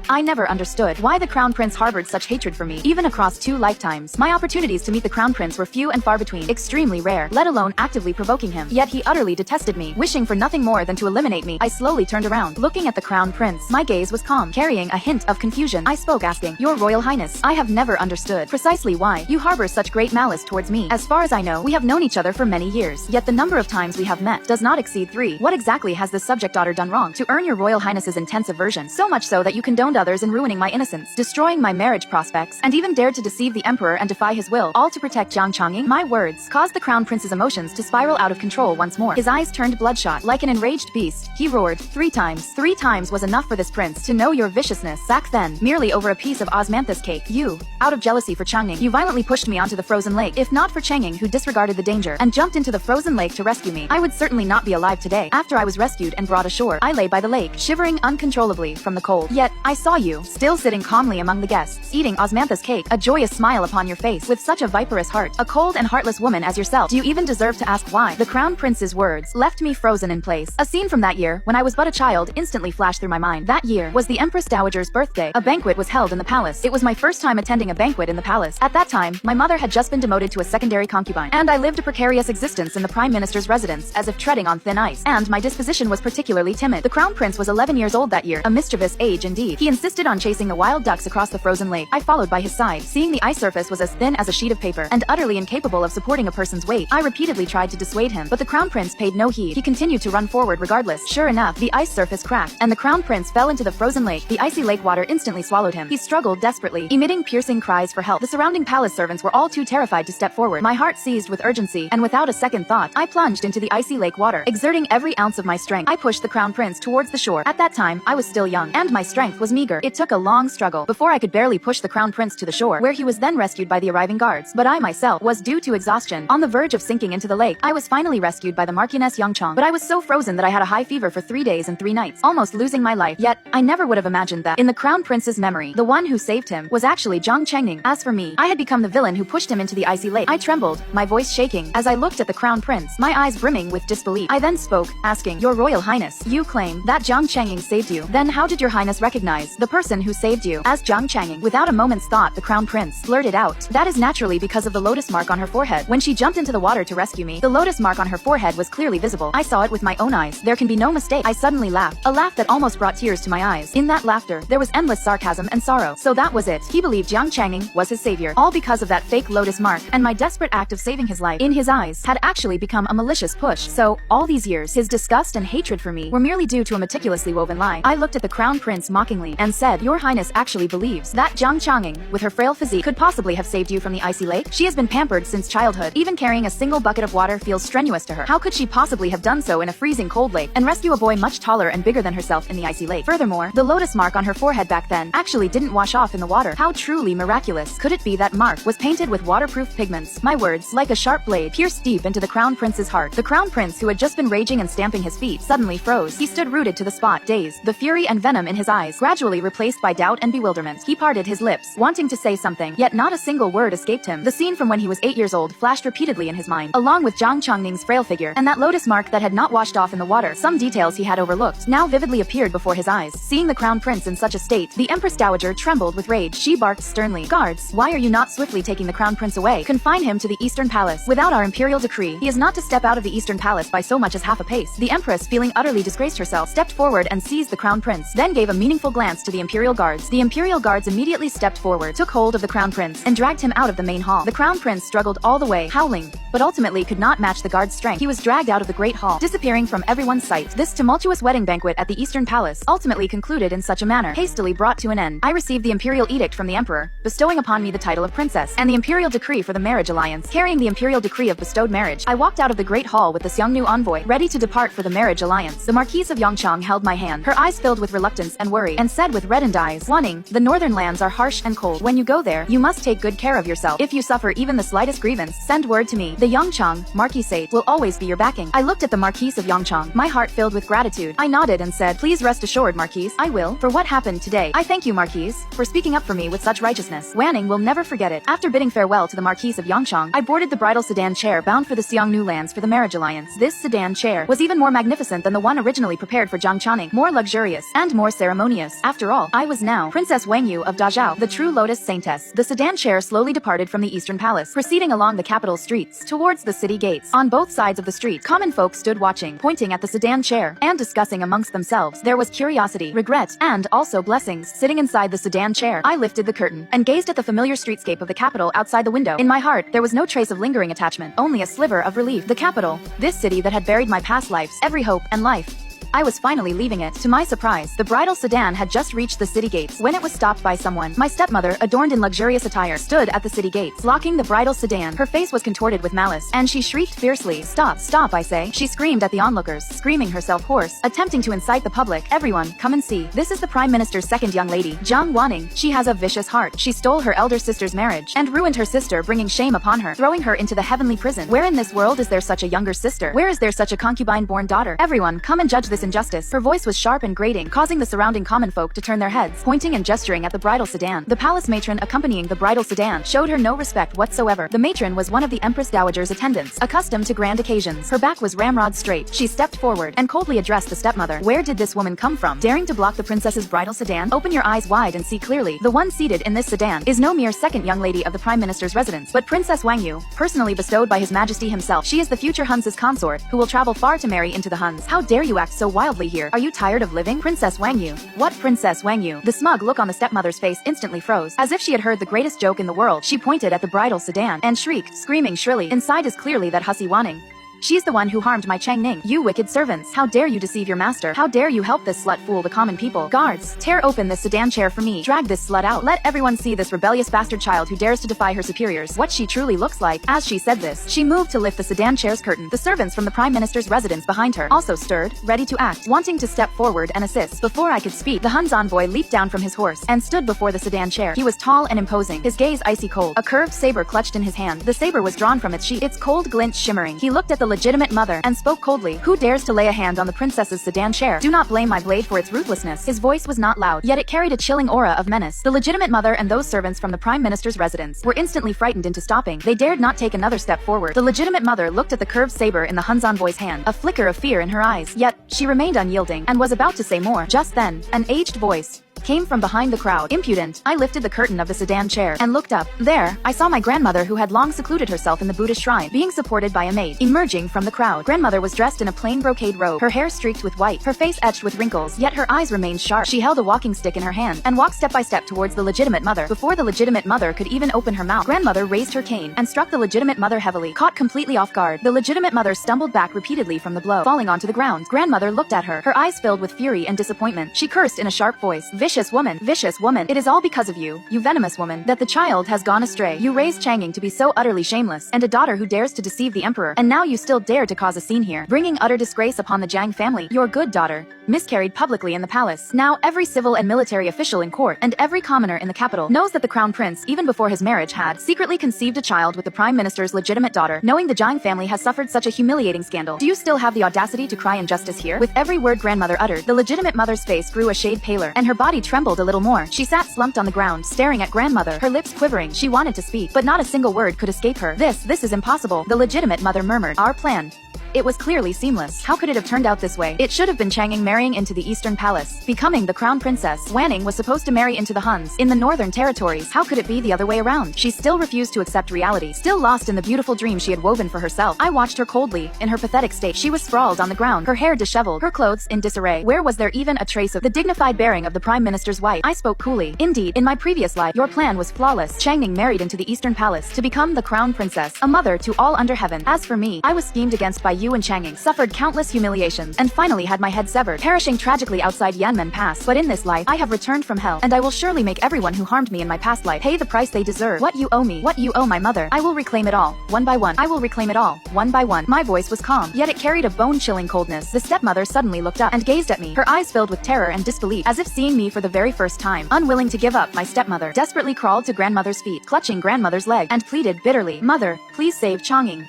I never understood why the Crown Prince harbored such hatred for me, even across 2 lifetimes. My opportunities to meet the Crown Prince were few and far between, extremely rare, let alone actively provoking him. Yet he utterly detested me, wishing for nothing more than to eliminate me. I slowly turned around, looking at the Crown Prince. My gaze was calm, carrying a hint of confusion. I spoke, asking, Your Royal Highness, I have never understood precisely why you harbor such great malice towards me. As far as I know, we have known each other for many years, yet the number of times we have met does not exceed 3. What exactly has this subject daughter done wrong to earn your Royal Highness's intense aversion? So much so that you condoned others in ruining my innocence, destroying my marriage prospects, and even dared to deceive the emperor and defy his will, all to protect Jiang Changing? My words caused the Crown Prince's emotions to spiral out of control once more. His eyes turned bloodshot. Like an enraged beast, he roared, 3 times. 3 times was enough for this prince to know your viciousness. Back then, merely over a piece of osmanthus cake, you, out of jealousy for Changning, you violently pushed me onto the frozen lake. If not for Changing, who disregarded the danger and jumped into the frozen lake to rescue me, I would certainly not be alive today. After I was rescued and brought ashore, I lay by the lake, shivering uncontrollably from the cold. Yet, I saw you, still sitting calmly among the guests, eating osmanthus cake, a joyous smile upon your face, with such a viperous heart, a cold and heartless woman as yourself. Do you even deserve to ask why? The Crown Prince's words left me frozen in place. A scene from that year, when I was but a child, instantly flashed through my mind. That year was the Empress Dowager's birthday. A banquet was held in the palace. It was my first time attending a banquet in the palace. At that time, my mother had just been demoted to a secondary concubine, and I lived a precarious existence in the Prime Minister's residence, as if treading on thin ice, and my disposition was particularly timid. The Crown Prince was 11 years old that year, a mischievous age indeed. He insisted on chasing the wild ducks across the frozen lake. I followed by his side. Seeing the ice surface was as thin as a sheet of paper, and utterly incapable of supporting a person's weight, I repeatedly tried to dissuade him, but the Crown Prince paid no heed. He continued to run forward regardless. Sure enough, the ice surface cracked, and the Crown Prince fell into the frozen lake. The icy lake water instantly swallowed him. He struggled desperately, emitting piercing cries for help. The surrounding palace servants were all too terrified to step forward. My heart seized with urgency, and without a second thought, I plunged into the icy lake water. Exerting every ounce of my strength, I pushed the Crown Prince towards the shore. At that time, I was still young, and my strength was meager. It took a long struggle before I could barely push the Crown Prince to the shore, where he was then rescued by the arriving guards. But I myself was due to exhaustion, on the verge of sinking into the lake. I was finally rescued by the Marchioness Yangchang, but I was so frozen that I had a high fever for 3 days and 3 nights, almost losing my life. Yet, I never would have imagined that, in the Crown Prince's memory, the one who saved him was actually Jiang Changning. As for me, I had become the villain who pushed him into the icy lake. I trembled, my voice shaking, as I looked at the Crown Prince, my eyes brimming with disbelief. I then spoke, asking, Your Royal Highness, you claim that Jiang Changning saved you. Then how did your Highness recognize the person who saved you as Jiang Changning? Without a moment's thought, the Crown Prince blurted out, That is naturally because of the lotus mark on her forehead. When she jumped into the water to rescue me, the lotus mark on her forehead was clearly visible. I saw it with my own eyes. There can be no mistake. I suddenly laughed, a laugh that almost brought tears to my eyes. In that laughter, there was endless sarcasm and sorrow. So that was it. He believed Jiang Changning was his savior, all because of that fake lotus mark, and my desperate act of saving his life, in his eyes, had actually become a malicious push. So, all these years, his disgust and hatred for me were merely due to a meticulously woven lie. I looked at the Crown Prince mockingly, and said, Your Highness actually believes that Jiang Changning, with her frail physique, could possibly have saved you from the icy lake? She has been pampered since childhood. Even carrying a single bucket of water feels strenuous to her. How could she possibly have done so in a freezing cold lake, and rescue a boy much taller and bigger than herself in the icy lake? Furthermore, the lotus mark on her forehead back then actually didn't wash off in the water. How truly miraculous could it be that mark was painted with waterproof pigments? My words, like a sharp blade, pierced deep into the Crown Prince's heart. The Crown Prince, who had just been raging and stamping his feet, suddenly froze. He stood rooted to the spot, dazed, the fury and venom in his eyes gradually eventually replaced by doubt and bewilderment. He parted his lips, wanting to say something, yet not a single word escaped him. The scene from when he was 8 years old flashed repeatedly in his mind, along with Zhang Chongning's frail figure, and that lotus mark that had not washed off in the water. Some details he had overlooked now vividly appeared before his eyes. Seeing the crown prince in such a state, the Empress Dowager trembled with rage. She barked sternly, "Guards, why are you not swiftly taking the crown prince away? Confine him to the Eastern Palace. Without our imperial decree, he is not to step out of the Eastern Palace by so much as half a pace." The Empress, feeling utterly disgraced herself, stepped forward and seized the crown prince, then gave a meaningful glance to the imperial guards. The imperial guards immediately stepped forward, took hold of the crown prince, and dragged him out of the main hall. The crown prince struggled all the way, howling, but ultimately could not match the guards' strength. He was dragged out of the great hall, disappearing from everyone's sight. This tumultuous wedding banquet at the Eastern Palace ultimately concluded in such a manner, hastily brought to an end. I received the imperial edict from the emperor, bestowing upon me the title of princess, and the imperial decree for the marriage alliance. Carrying the imperial decree of bestowed marriage, I walked out of the great hall with the Xiongnu envoy, ready to depart for the marriage alliance. The Marquise of Yongchang held my hand, her eyes filled with reluctance and worry, and said with reddened eyes, "Wanning, the northern lands are harsh and cold. When you go there, you must take good care of yourself. If you suffer even the slightest grievance, send word to me. The Yongchang Marquisate will always be your backing." I looked at the Marquise of Yongchang, my heart filled with gratitude. I nodded and said, "Please rest assured, Marquise, I will. For what happened today, I thank you, Marquise, for speaking up for me with such righteousness. Wanning will never forget it." After bidding farewell to the Marquise of Yongchang, I boarded the bridal sedan chair bound for the Xiongnu lands for the marriage alliance. This sedan chair was even more magnificent than the one originally prepared for Zhang Channing, more luxurious and more ceremonious. After all, I was now Princess Wang Yu of Dazhao, the true lotus saintess. The sedan chair slowly departed from the Eastern Palace, proceeding along the capital streets towards the city gates. On both sides of the street, common folk stood watching, pointing at the sedan chair, and discussing amongst themselves. There was curiosity, regret, and also blessings. Sitting inside the sedan chair, I lifted the curtain and gazed at the familiar streetscape of the capital outside the window. In my heart, there was no trace of lingering attachment, only a sliver of relief. The capital, this city that had buried my past lives, every hope and life. I was finally leaving it. To my surprise, the bridal sedan had just reached the city gates when it was stopped by someone. My stepmother, adorned in luxurious attire, stood at the city gates, blocking the bridal sedan. Her face was contorted with malice, and she shrieked fiercely, "Stop, stop, I say." She screamed at the onlookers, screaming herself hoarse, attempting to incite the public. "Everyone, come and see. This is the Prime Minister's second young lady, Zhang Wanning. She has a vicious heart. She stole her elder sister's marriage, and ruined her sister, bringing shame upon her, throwing her into the heavenly prison. Where in this world is there such a younger sister? Where is there such a concubine-born daughter? Everyone, come and judge this injustice." Her voice was sharp and grating, causing the surrounding common folk to turn their heads, pointing and gesturing at the bridal sedan. The palace matron accompanying the bridal sedan showed her no respect whatsoever. The matron was one of the Empress Dowager's attendants, accustomed to grand occasions. Her back was ramrod straight. She stepped forward and coldly addressed the stepmother. Where did this woman come from, daring to block the princess's bridal sedan? Open your eyes wide and see clearly. The one seated in this sedan is no mere second young lady of the Prime Minister's residence, but Princess Wang Yu, personally bestowed by His Majesty himself. She is the future Huns's consort, who will travel far to marry into the Huns. How dare you act so wildly here? Are you tired of living? Princess Wang Yu. What Princess Wang Yu? The smug look on the stepmother's face instantly froze. As if she had heard the greatest joke in the world, she pointed at the bridal sedan and shrieked, screaming shrilly. Inside is clearly that hussy Wanning. She's the one who harmed my Chang Ning. You wicked servants. How dare you deceive your master? How dare you help this slut fool the common people? Guards, tear open this sedan chair for me. Drag this slut out. Let everyone see this rebellious bastard child who dares to defy her superiors. What she truly looks like. As she said this, she moved to lift the sedan chair's curtain. The servants from the Prime Minister's residence behind her also stirred, ready to act, wanting to step forward and assist. Before I could speak, the Hun's envoy leaped down from his horse and stood before the sedan chair. He was tall and imposing, his gaze icy cold. A curved saber clutched in his hand. The saber was drawn from its sheath, its cold glint shimmering. He looked at the legitimate mother and spoke coldly. Who dares to lay a hand on the princess's sedan chair? Do not blame my blade for its ruthlessness. His voice was not loud, yet it carried a chilling aura of menace. The legitimate mother and those servants from the Prime Minister's residence were instantly frightened into stopping. They dared not take another step forward. The legitimate mother looked at the curved saber in the Hun's envoy's hand, a flicker of fear in her eyes. Yet, she remained unyielding, and was about to say more. Just then, an aged voice came from behind the crowd. Impudent. I lifted the curtain of the sedan chair and looked up. There, I saw my grandmother, who had long secluded herself in the Buddhist shrine, being supported by a maid, emerging from the crowd. Grandmother was dressed in a plain brocade robe, her hair streaked with white, her face etched with wrinkles, yet her eyes remained sharp. She held a walking stick in her hand and walked step by step towards the legitimate mother. Before the legitimate mother could even open her mouth, grandmother raised her cane and struck the legitimate mother heavily. Caught completely off guard, the legitimate mother stumbled back repeatedly from the blow, falling onto the ground. Grandmother looked at her, her eyes filled with fury and disappointment. She cursed in a sharp voice, "Vicious woman, vicious woman, it is all because of you, you venomous woman, that the child has gone astray. You raised Changing to be so utterly shameless, and a daughter who dares to deceive the emperor, and now you still dare to cause a scene here, bringing utter disgrace upon the Jiang family. Your good daughter miscarried publicly in the palace. Now every civil and military official in court, and every commoner in the capital, knows that the crown prince, even before his marriage, had secretly conceived a child with the prime minister's legitimate daughter. Knowing the Jiang family has suffered such a humiliating scandal, do you still have the audacity to cry injustice here?" With every word grandmother uttered, the legitimate mother's face grew a shade paler, and her body trembled a little more. She sat slumped on the ground, staring at grandmother, her lips quivering. She wanted to speak, but not a single word could escape her. This is impossible, the legitimate mother murmured. Our plan. It was clearly seamless. How could it have turned out this way? It should have been Chang'ing marrying into the Eastern Palace, becoming the crown princess. Wanning was supposed to marry into the Huns, in the northern territories. How could it be the other way around? She still refused to accept reality, still lost in the beautiful dream she had woven for herself. I watched her coldly. In her pathetic state, she was sprawled on the ground, her hair disheveled, her clothes in disarray. Where was there even a trace of the dignified bearing of the prime minister's wife? I spoke coolly. Indeed, in my previous life, your plan was flawless. Chang'ing married into the Eastern Palace, to become the crown princess, a mother to all under heaven. As for me, I was schemed against by you and Chang'ing, suffered countless humiliations, and finally had my head severed, perishing tragically outside Yanmen Pass. But in this life, I have returned from hell, and I will surely make everyone who harmed me in my past life pay the price they deserve. What you owe me, what you owe my mother, I will reclaim it all, one by one. I will reclaim it all, one by one. My voice was calm, yet it carried a bone-chilling coldness. The stepmother suddenly looked up and gazed at me, her eyes filled with terror and disbelief, as if seeing me for the very first time. Unwilling to give up, my stepmother desperately crawled to grandmother's feet, clutching grandmother's leg, and pleaded bitterly, "Mother, please save Chang'ing.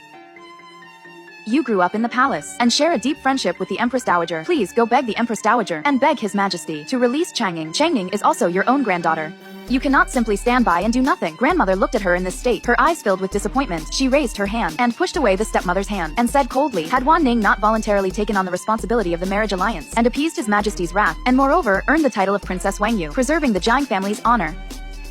You grew up in the palace and share a deep friendship with the Empress Dowager. Please go beg the Empress Dowager and beg His Majesty to release Chang'ing. Chang'ing is also your own granddaughter. You cannot simply stand by and do nothing." Grandmother looked at her in this state, her eyes filled with disappointment. She raised her hand and pushed away the stepmother's hand and said coldly, "Had Wanning not voluntarily taken on the responsibility of the marriage alliance and appeased His Majesty's wrath, and moreover earned the title of Princess Wangyu, preserving the Jiang family's honor,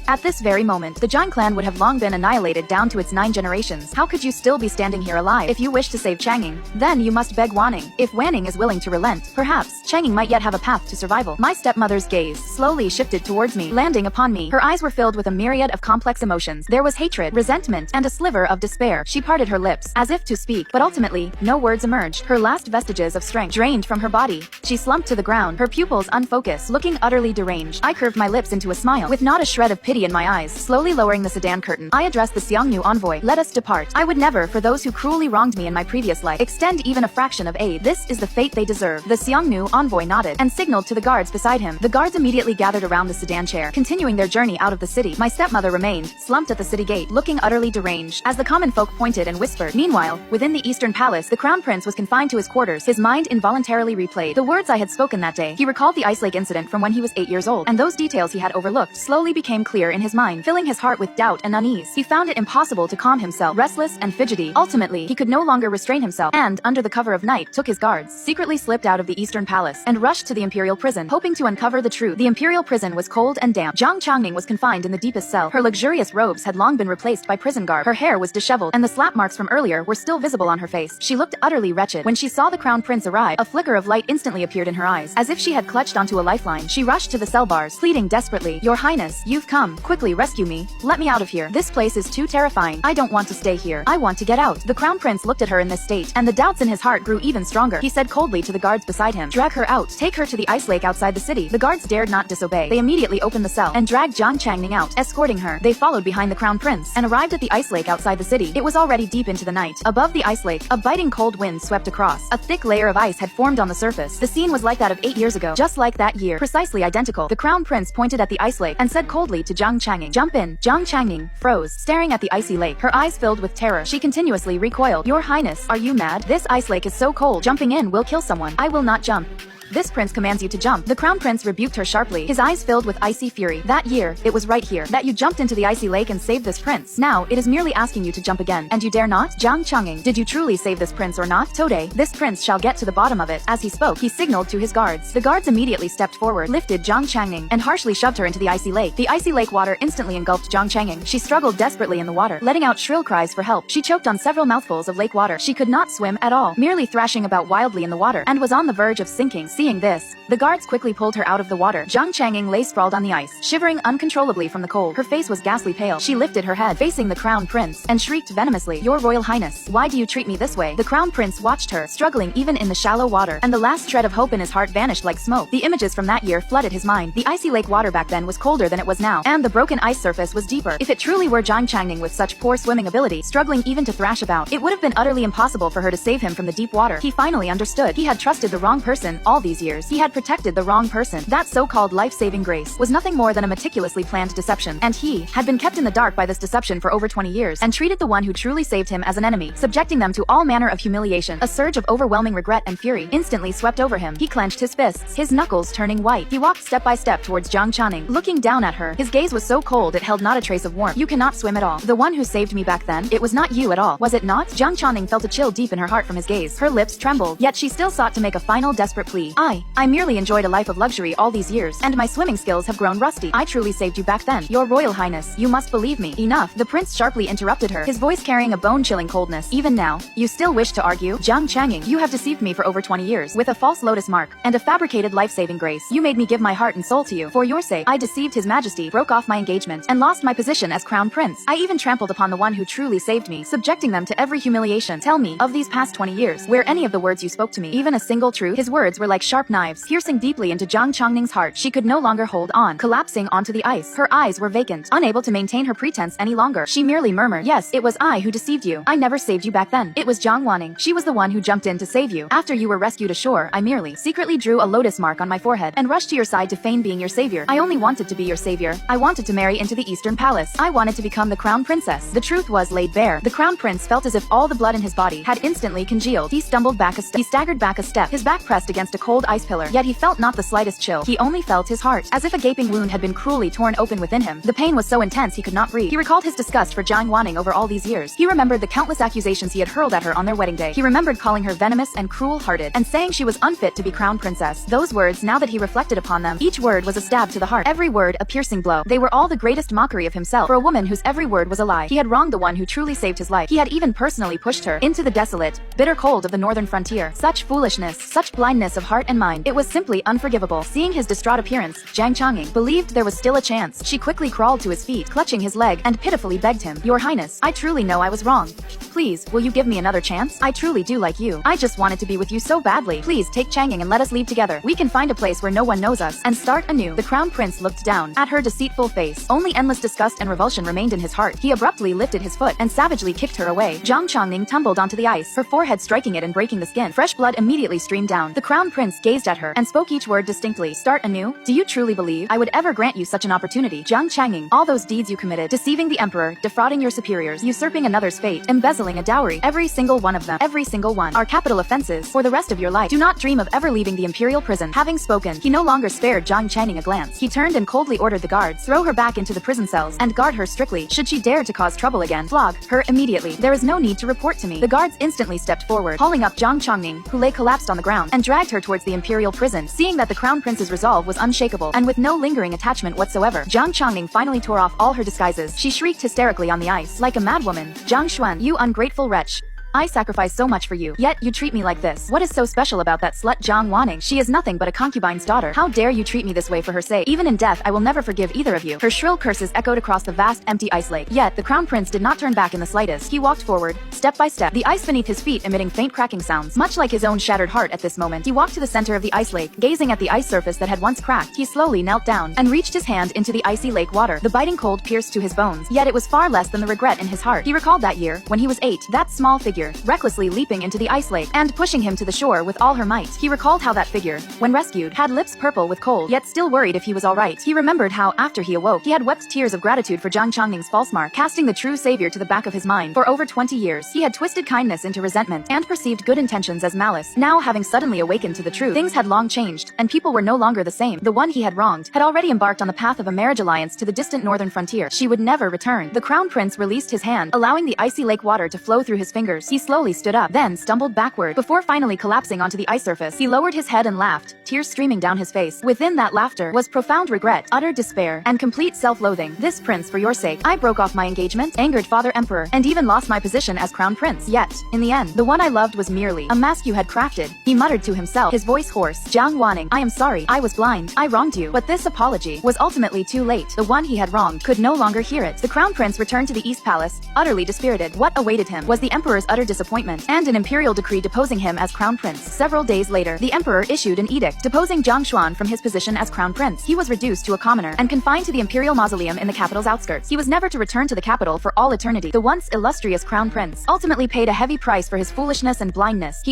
at this very moment, the Jiang clan would have long been annihilated down to its 9 generations. How could you still be standing here alive? If you wish to save Chang'ing, then you must beg Wanning. If Wanning is willing to relent, perhaps Chang'ing might yet have a path to survival." My stepmother's gaze slowly shifted towards me, landing upon me. Her eyes were filled with a myriad of complex emotions. There was hatred, resentment, and a sliver of despair. She parted her lips, as if to speak, but ultimately, no words emerged. Her last vestiges of strength drained from her body. She slumped to the ground, her pupils unfocused, looking utterly deranged. I curved my lips into a smile, with not a shred of pity in my eyes. Slowly lowering the sedan curtain, I addressed the Xiongnu envoy. "Let us depart. I would never, for those who cruelly wronged me in my previous life, extend even a fraction of aid. This is the fate they deserve." The Xiongnu envoy nodded and signaled to the guards beside him. The guards immediately gathered around the sedan chair, continuing their journey out of the city. My stepmother remained, slumped at the city gate, looking utterly deranged, as the common folk pointed and whispered. Meanwhile, within the Eastern Palace, the Crown Prince was confined to his quarters, his mind involuntarily replayed the words I had spoken that day. He recalled the Ice Lake incident from when he was 8 years old, and those details he had overlooked slowly became clear in his mind, filling his heart with doubt and unease. He found it impossible to calm himself, restless and fidgety. Ultimately, he could no longer restrain himself, and, under the cover of night, took his guards, secretly slipped out of the Eastern Palace, and rushed to the Imperial Prison, hoping to uncover the truth. The Imperial Prison was cold and damp. Jiang Chang'ing was confined in the deepest cell. Her luxurious robes had long been replaced by prison garb. Her hair was disheveled, and the slap marks from earlier were still visible on her face. She looked utterly wretched. When she saw the Crown Prince arrive, a flicker of light instantly appeared in her eyes, as if she had clutched onto a lifeline. She rushed to the cell bars, pleading desperately, "Your Highness, you've come. Quickly rescue me. Let me out of here. This place is too terrifying. I don't want to stay here. I want to get out." The Crown Prince looked at her in this state, and the doubts in his heart grew even stronger. He said coldly to the guards beside him, "Drag her out. Take her to the ice lake outside the city." The guards dared not disobey. They immediately opened the cell and dragged Jiang Chang'ing out, escorting her. They followed behind the Crown Prince and arrived at the ice lake outside the city. It was already deep into the night. Above the ice lake, a biting cold wind swept across. A thick layer of ice had formed on the surface. The scene was like that of 8 years ago, just like that year, precisely identical. The Crown Prince pointed at the ice lake and said coldly to Jiang Chang'ing, "Jump in." Jiang Chang'ing froze, staring at the icy lake, her eyes filled with terror. She continuously recoiled. "Your Highness, are you mad? This ice lake is so cold. Jumping in will kill someone. I will not jump. This prince commands you to jump." The Crown Prince rebuked her sharply, his eyes filled with icy fury. "That year, it was right here that you jumped into the icy lake and saved this prince. Now, it is merely asking you to jump again, and you dare not? Jiang Chang'ing, did you truly save this prince or not? Today, this prince shall get to the bottom of it." As he spoke, he signaled to his guards. The guards immediately stepped forward, lifted Jiang Chang'ing, and harshly shoved her into the icy lake. The icy lake water instantly engulfed Jiang Chang'ing. She struggled desperately in the water, letting out shrill cries for help. She choked on several mouthfuls of lake water. She could not swim at all, merely thrashing about wildly in the water, and was on the verge of sinking. Seeing this, the guards quickly pulled her out of the water. Jiang Chang'ing lay sprawled on the ice, shivering uncontrollably from the cold. Her face was ghastly pale. She lifted her head, facing the Crown Prince, and shrieked venomously, "Your Royal Highness, why do you treat me this way?" The Crown Prince watched her, struggling even in the shallow water, and the last shred of hope in his heart vanished like smoke. The images from that year flooded his mind. The icy lake water back then was colder than it was now, and the broken ice surface was deeper. If it truly were Jiang Chang'ing with such poor swimming ability, struggling even to thrash about, it would have been utterly impossible for her to save him from the deep water. He finally understood. He had trusted the wrong person all these years, he had protected the wrong person. That so-called life-saving grace was nothing more than a meticulously planned deception, and he had been kept in the dark by this deception for over 20 years, and treated the one who truly saved him as an enemy, subjecting them to all manner of humiliation. A surge of overwhelming regret and fury instantly swept over him. He clenched his fists, his knuckles turning white. He walked step by step towards Zhang Channing, looking down at her. His gaze was so cold it held not a trace of warmth. You cannot swim at all. The one who saved me back then, it was not you at all, was it not? Zhang Channing felt a chill deep in her heart from his gaze. Her lips trembled, yet she still sought to make a final desperate plea. I merely enjoyed a life of luxury all these years, and my swimming skills have grown rusty. I truly saved you back then. Your Royal Highness, you must believe me. Enough. The prince sharply interrupted her, his voice carrying a bone-chilling coldness. Even now, you still wish to argue? Zhang Channing, you have deceived me for over 20 years, with a false lotus mark, and a fabricated life-saving grace. You made me give my heart and soul to you. For your sake, I deceived his majesty, broke off my engagement, and lost my position as crown prince. I even trampled upon the one who truly saved me, subjecting them to every humiliation. Tell me, of these past 20 years, were any of the words you spoke to me even a single truth? His words were like sharp knives, piercing deeply into Zhang Changning's heart. She could no longer hold on, collapsing onto the ice. Her eyes were vacant, unable to maintain her pretense any longer. She merely murmured, yes, it was I who deceived you. I never saved you back then. It was Zhang Wanning. She was the one who jumped in to save you. After you were rescued ashore, I merely secretly drew a lotus mark on my forehead and rushed to your side to feign being your savior. I only wanted to be your savior. I wanted to marry into the Eastern Palace. I wanted to become the crown princess. The truth was laid bare. The crown prince felt as if all the blood in his body had instantly congealed. He stumbled back a step. He staggered back a step, his back pressed against a cold ice pillar. Yet he felt not the slightest chill. He only felt his heart, as if a gaping wound had been cruelly torn open within him. The pain was so intense he could not breathe. He recalled his disgust for Zhang Wanning over all these years. He remembered the countless accusations he had hurled at her on their wedding day. He remembered calling her venomous and cruel-hearted, and saying she was unfit to be crown princess. Those words, now that he reflected upon them, each word was a stab to the heart, every word a piercing blow. They were all the greatest mockery of himself, for a woman whose every word was a lie. He had wronged the one who truly saved his life. He had even personally pushed her into the desolate, bitter cold of the northern frontier. Such foolishness, such blindness of heart and mind. It was simply unforgivable. Seeing his distraught appearance, Zhang Channing believed there was still a chance. She quickly crawled to his feet, clutching his leg, and pitifully begged him, Your Highness, I truly know I was wrong. Please, will you give me another chance? I truly do like you. I just wanted to be with you so badly. Please take Channing and let us leave together. We can find a place where no one knows us, and start anew. The crown prince looked down at her deceitful face. Only endless disgust and revulsion remained in his heart. He abruptly lifted his foot and savagely kicked her away. Zhang Channing tumbled onto the ice, her forehead striking it and breaking the skin. Fresh blood immediately streamed down. The crown prince gazed at her and spoke each word distinctly. Start anew? Do you truly believe I would ever grant you such an opportunity? Zhang Channing, all those deeds you committed, deceiving the emperor, defrauding your superiors, usurping another's fate, embezzling a dowry, every single one of them, every single one, are capital offenses for the rest of your life. Do not dream of ever leaving the imperial prison. Having spoken, he no longer spared Zhang Channing a glance. He turned and coldly ordered the guards, throw her back into the prison cells, and guard her strictly. Should she dare to cause trouble again, flog her immediately. There is no need to report to me. The guards instantly stepped forward, hauling up Zhang Channing, who lay collapsed on the ground, and dragged her towards the imperial prison. Seeing that the crown prince's resolve was unshakable, and with no lingering attachment whatsoever, Zhang Channing finally tore off all her disguises. She shrieked hysterically on the ice, like a madwoman. Zhang Xuan, you ungrateful wretch. I sacrificed so much for you, yet you treat me like this. What is so special about that slut Zhang Wanning? She is nothing but a concubine's daughter. How dare you treat me this way for her sake? Even in death, I will never forgive either of you. Her shrill curses echoed across the vast, empty ice lake. Yet, the crown prince did not turn back in the slightest. He walked forward, step by step, the ice beneath his feet emitting faint cracking sounds. Much like his own shattered heart at this moment, he walked to the center of the ice lake, gazing at the ice surface that had once cracked. He slowly knelt down and reached his hand into the icy lake water. The biting cold pierced to his bones, yet it was far less than the regret in his heart. He recalled that year, when he was 8, that small figure, recklessly leaping into the ice lake and pushing him to the shore with all her might. He recalled how that figure, when rescued, had lips purple with cold, yet still worried if he was alright. He remembered how, after he awoke, he had wept tears of gratitude for Zhang Changning's false mark, casting the true savior to the back of his mind. For over 20 years, he had twisted kindness into resentment and perceived good intentions as malice. Now, having suddenly awakened to the truth, things had long changed, and people were no longer the same. The one he had wronged had already embarked on the path of a marriage alliance to the distant northern frontier. She would never return. The crown prince released his hand, allowing the icy lake water to flow through his fingers. He slowly stood up, then stumbled backward. Before finally collapsing onto the ice surface, he lowered his head and laughed, tears streaming down his face. Within that laughter was profound regret, utter despair, and complete self-loathing. This prince, for your sake, I broke off my engagement, angered Father Emperor, and even lost my position as crown prince. Yet, in the end, the one I loved was merely a mask you had crafted. He muttered to himself, his voice hoarse. Zhang Wanning, I am sorry. I was blind. I wronged you. But this apology was ultimately too late. The one he had wronged could no longer hear it. The crown prince returned to the East Palace, utterly dispirited. What awaited him was the emperor's utter disappointment, and an imperial decree deposing him as crown prince. Several days later, the emperor issued an edict edict, deposing Jiang Xuan from his position as crown prince. He was reduced to a commoner and confined to the imperial mausoleum in the capital's outskirts. He was never to return to the capital for all eternity. The once illustrious crown prince ultimately paid a heavy price for his foolishness and blindness.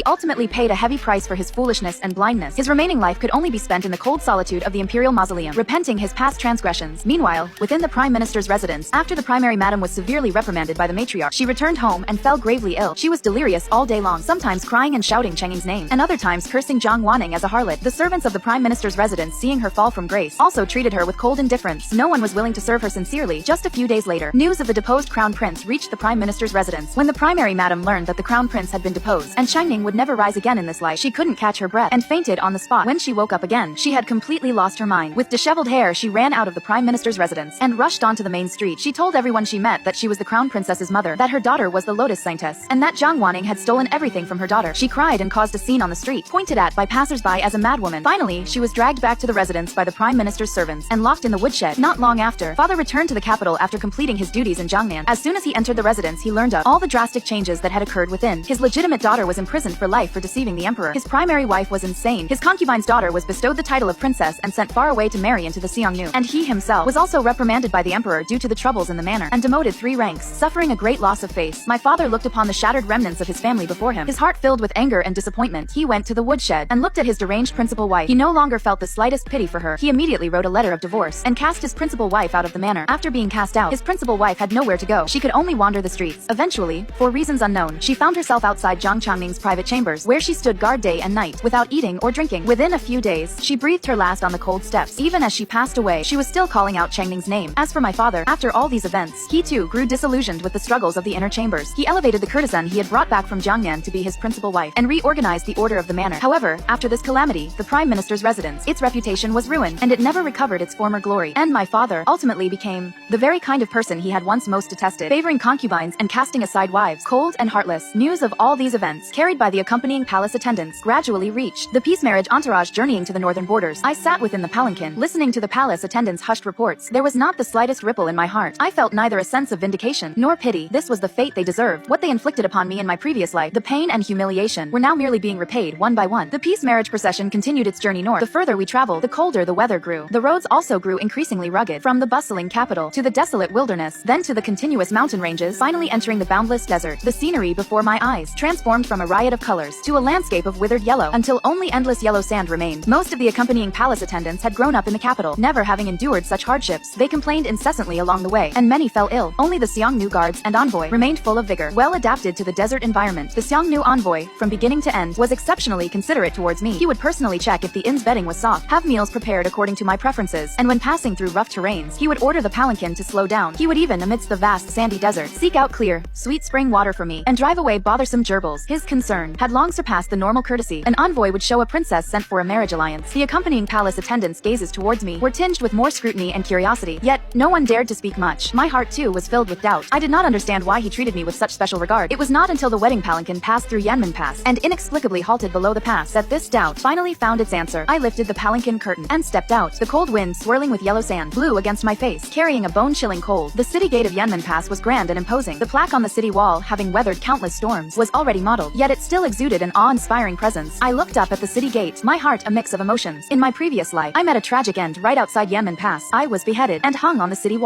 His remaining life could only be spent in the cold solitude of the imperial mausoleum, repenting his past transgressions. Meanwhile, within the prime minister's residence, after the primary madam was severely reprimanded by the matriarch, she returned home and fell gravely ill. She was delirious all day long, sometimes crying and shouting Cheng Ying's name, and other times cursing Zhang Wanning as a harlot. The servants of the prime minister's residence, seeing her fall from grace, also treated her with cold indifference. No one was willing to serve her sincerely. Just a few days later, news of the deposed crown prince reached the prime minister's residence. When the primary madam learned that the crown prince had been deposed and Cheng Ying would never rise again in this life, she couldn't catch her breath and fainted on the spot. When she woke up again, she had completely lost her mind. With disheveled hair, she ran out of the prime minister's residence and rushed onto the main street. She told everyone she met that she was the crown princess's mother, that her daughter was the lotus scientist, and that Zhang Wanning had stolen everything from her daughter. She cried and caused a scene on the street, pointed at by passers-by as a madwoman. Finally, she was dragged back to the residence by the prime minister's servants and locked in the woodshed. Not long after, father returned to the capital after completing his duties in Jiangnan. As soon as he entered the residence, he learned of all the drastic changes that had occurred within. His legitimate daughter was imprisoned for life for deceiving the emperor. His primary wife was insane. His concubine's daughter was bestowed the title of princess and sent far away to marry into the Xiongnu. And he himself was also reprimanded by the emperor due to the troubles in the manor and demoted 3 ranks, suffering a great loss of face. My father looked upon the shattered remnants of his family before him, his heart filled with anger and disappointment. He went to the woodshed and looked at his deranged principal wife. He no longer felt the slightest pity for her. He immediately wrote a letter of divorce and cast his principal wife out of the manor. After being cast out, his principal wife had nowhere to go. She could only wander the streets. Eventually, for reasons unknown, she found herself outside Zhang Changming's private chambers, where she stood guard day and night, without eating or drinking. Within a few days, she breathed her last on the cold steps. Even as she passed away, she was still calling out Cheng Ning's name. As for my father, after all these events, he too grew disillusioned with the struggles of the inner chambers. He elevated the courtesan he had brought back from Jiangnan to be his principal wife, and reorganized the order of the manor. However, after this calamity, the prime minister's residence, its reputation was ruined, and it never recovered its former glory. And my father ultimately became the very kind of person he had once most detested, favoring concubines and casting aside wives, cold and heartless. News of all these events, carried by the accompanying palace attendants, gradually reached the peace marriage entourage journeying to the northern borders. I sat within the palanquin, listening to the palace attendants' hushed reports. There was not the slightest ripple in my heart. I felt neither a sense of vindication nor pity. This was the fate they deserved. What they inflicted upon me in my previous life, the pain and humiliation, were now merely being repaid one by one. The peace marriage procession continued its journey north. The further we traveled, the colder the weather grew. The roads also grew increasingly rugged, from the bustling capital to the desolate wilderness, then to the continuous mountain ranges, finally entering the boundless desert. The scenery before my eyes transformed from a riot of colors to a landscape of withered yellow, until only endless yellow sand remained. Most of the accompanying palace attendants had grown up in the capital, never having endured such hardships. They complained incessantly along the way, and many fell ill. Only the Xiongnu guards and envoy remained full of vigor, well adapted to the desert environment. The Xiongnu envoy, from beginning to end, was exceptionally considerate towards me. He would personally check if the inn's bedding was soft, have meals prepared according to my preferences, and when passing through rough terrains, he would order the palanquin to slow down. He would even, amidst the vast sandy desert, seek out clear, sweet spring water for me, and drive away bothersome gerbils. His concern had long surpassed the normal courtesy. An envoy would show a princess sent for a marriage alliance. The accompanying palace attendants' gazes towards me were tinged with more scrutiny and curiosity, yet no one dared to speak much. My heart too was filled with doubt. I did not understand why he treated me with such special regard. It was not until the wedding palanquin passed through Yanmen Pass and inexplicably halted below the pass that this doubt finally found its answer. I lifted the palanquin curtain and stepped out. The cold wind, swirling with yellow sand, blew against my face, carrying a bone-chilling cold. The city gate of Yanmen Pass was grand and imposing. The plaque on the city wall, having weathered countless storms, was already modeled, yet it still exuded an awe-inspiring presence. I looked up at the city gate, my heart a mix of emotions. In my previous life, I met a tragic end right outside Yanmen Pass. I was beheaded and hung on the city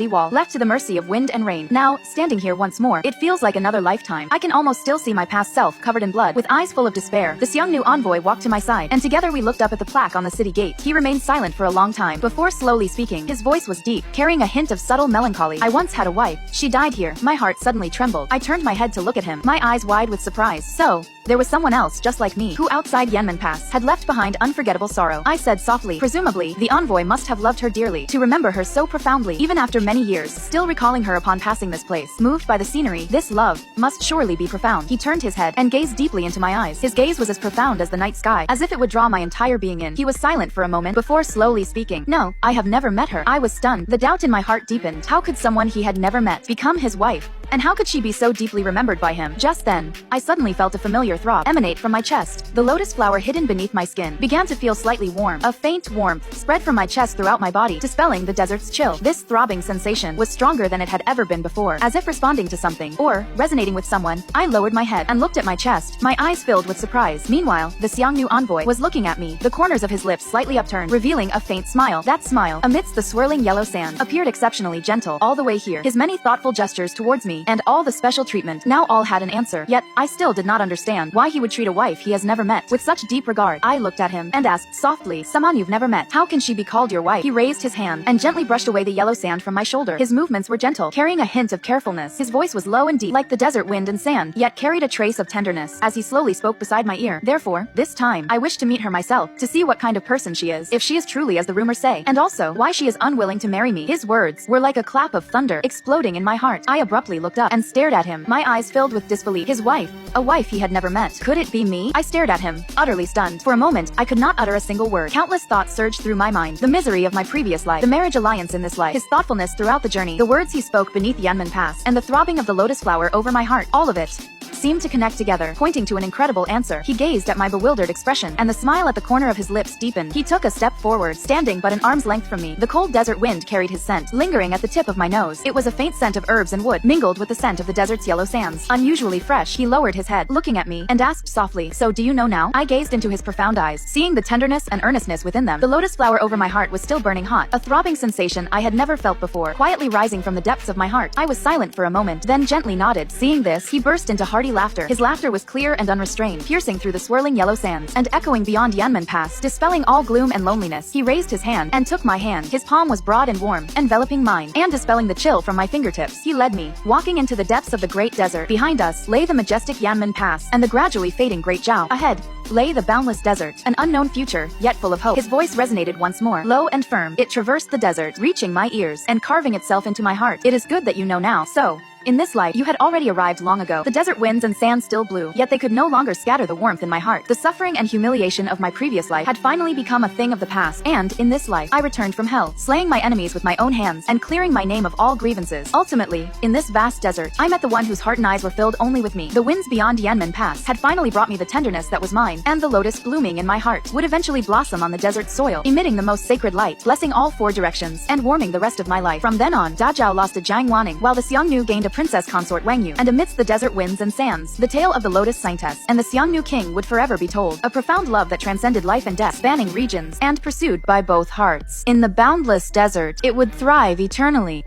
wall, left to the mercy of wind and rain. Now, standing here once more, it feels like another lifetime. I can almost still see my past self covered in blood. With eyes full of despair, the Xiongnu envoy walked to my side, and together we looked up at the plaque on the city gate. He remained silent for a long time before slowly speaking. His voice was deep, carrying a hint of subtle melancholy. I once had a wife. She died here. My heart suddenly trembled. I turned my head to look at him, my eyes wide with surprise. So, there was someone else just like me, who outside Yanmen Pass had left behind unforgettable sorrow. I said softly, presumably, the envoy must have loved her dearly, to remember her so profoundly, even after many years, still recalling her upon passing this place. Moved by the scenery, this love must surely be profound. He turned his head and gazed deeply into my eyes. His gaze was as profound as the night sky, as if it would draw my entire being in. He was silent for a moment before slowly speaking. No, I have never met her. I was stunned. The doubt in my heart deepened. How could someone he had never met become his wife? And how could she be so deeply remembered by him? Just then, I suddenly felt a familiar throb emanate from my chest. The lotus flower hidden beneath my skin began to feel slightly warm. A faint warmth spread from my chest throughout my body, dispelling the desert's chill. This throbbing sensation was stronger than it had ever been before. As if responding to something, or resonating with someone, I lowered my head and looked at my chest, my eyes filled with surprise. Meanwhile, the Xiangnu envoy was looking at me, the corners of his lips slightly upturned, revealing a faint smile. That smile, amidst the swirling yellow sand, appeared exceptionally gentle all the way here. His many thoughtful gestures towards me, and all the special treatment, now all had an answer. Yet, I still did not understand why he would treat a wife he has never met with such deep regard. I looked at him and asked softly, "Someone you've never met. How can she be called your wife?" He raised his hand and gently brushed away the yellow sand from my shoulder. His movements were gentle, carrying a hint of carefulness. His voice was low and deep, like the desert wind and sand, yet carried a trace of tenderness as he slowly spoke beside my ear. "Therefore, this time, I wish to meet her myself, to see what kind of person she is, if she is truly as the rumors say, and also why she is unwilling to marry me." His words were like a clap of thunder, exploding in my heart. I abruptly looked up and stared at him, my eyes filled with disbelief. His wife, a wife he had never met. Could it be me? I stared at him, utterly stunned. For a moment, I could not utter a single word. Countless thoughts surged through my mind. The misery of my previous life, the marriage alliance in this life, his thoughtfulness throughout the journey, the words he spoke beneath Yanmen Pass, and the throbbing of the lotus flower over my heart. All of it seemed to connect together, pointing to an incredible answer. He gazed at my bewildered expression, and the smile at the corner of his lips deepened. He took a step forward, standing but an arm's length from me. The cold desert wind carried his scent, lingering at the tip of my nose. It was a faint scent of herbs and wood, mingled with the scent of the desert's yellow sands. Unusually fresh, he lowered his head, looking at me, and asked softly, "So do you know now?" I gazed into his profound eyes, seeing the tenderness and earnestness within them. The lotus flower over my heart was still burning hot, a throbbing sensation I had never felt before, quietly rising from the depths of my heart. I was silent for a moment, then gently nodded. Seeing this, he burst into hearty laughter. His laughter was clear and unrestrained, piercing through the swirling yellow sands, and echoing beyond Yanmen Pass, dispelling all gloom and loneliness. He raised his hand, and took my hand. His palm was broad and warm, enveloping mine, and dispelling the chill from my fingertips. He led me, walking into the depths of the great desert. Behind us lay the majestic Yanmen Pass, and the gradually fading Great Zhao. Ahead lay the boundless desert, an unknown future, yet full of hope. His voice resonated once more, low and firm. It traversed the desert, reaching my ears, and carving itself into my heart. "It is good that you know now. So, in this life, you had already arrived long ago. The desert winds and sands still blew, yet they could no longer scatter the warmth in my heart. The suffering and humiliation of my previous life had finally become a thing of the past, and, in this life, I returned from hell, slaying my enemies with my own hands, and clearing my name of all grievances. Ultimately, in this vast desert, I met the one whose heart and eyes were filled only with me. The winds beyond Yanmen Pass had finally brought me the tenderness that was mine, and the lotus blooming in my heart would eventually blossom on the desert soil, emitting the most sacred light, blessing all four directions, and warming the rest of my life. From then on, Da Zhao lost a Jiang Wanning, while the Xiangnu gained a princess consort Wang Yu, and amidst the desert winds and sands, the tale of the lotus saintess and the Xiangnu king would forever be told. A profound love that transcended life and death, spanning regions, and pursued by both hearts. In the boundless desert, it would thrive eternally.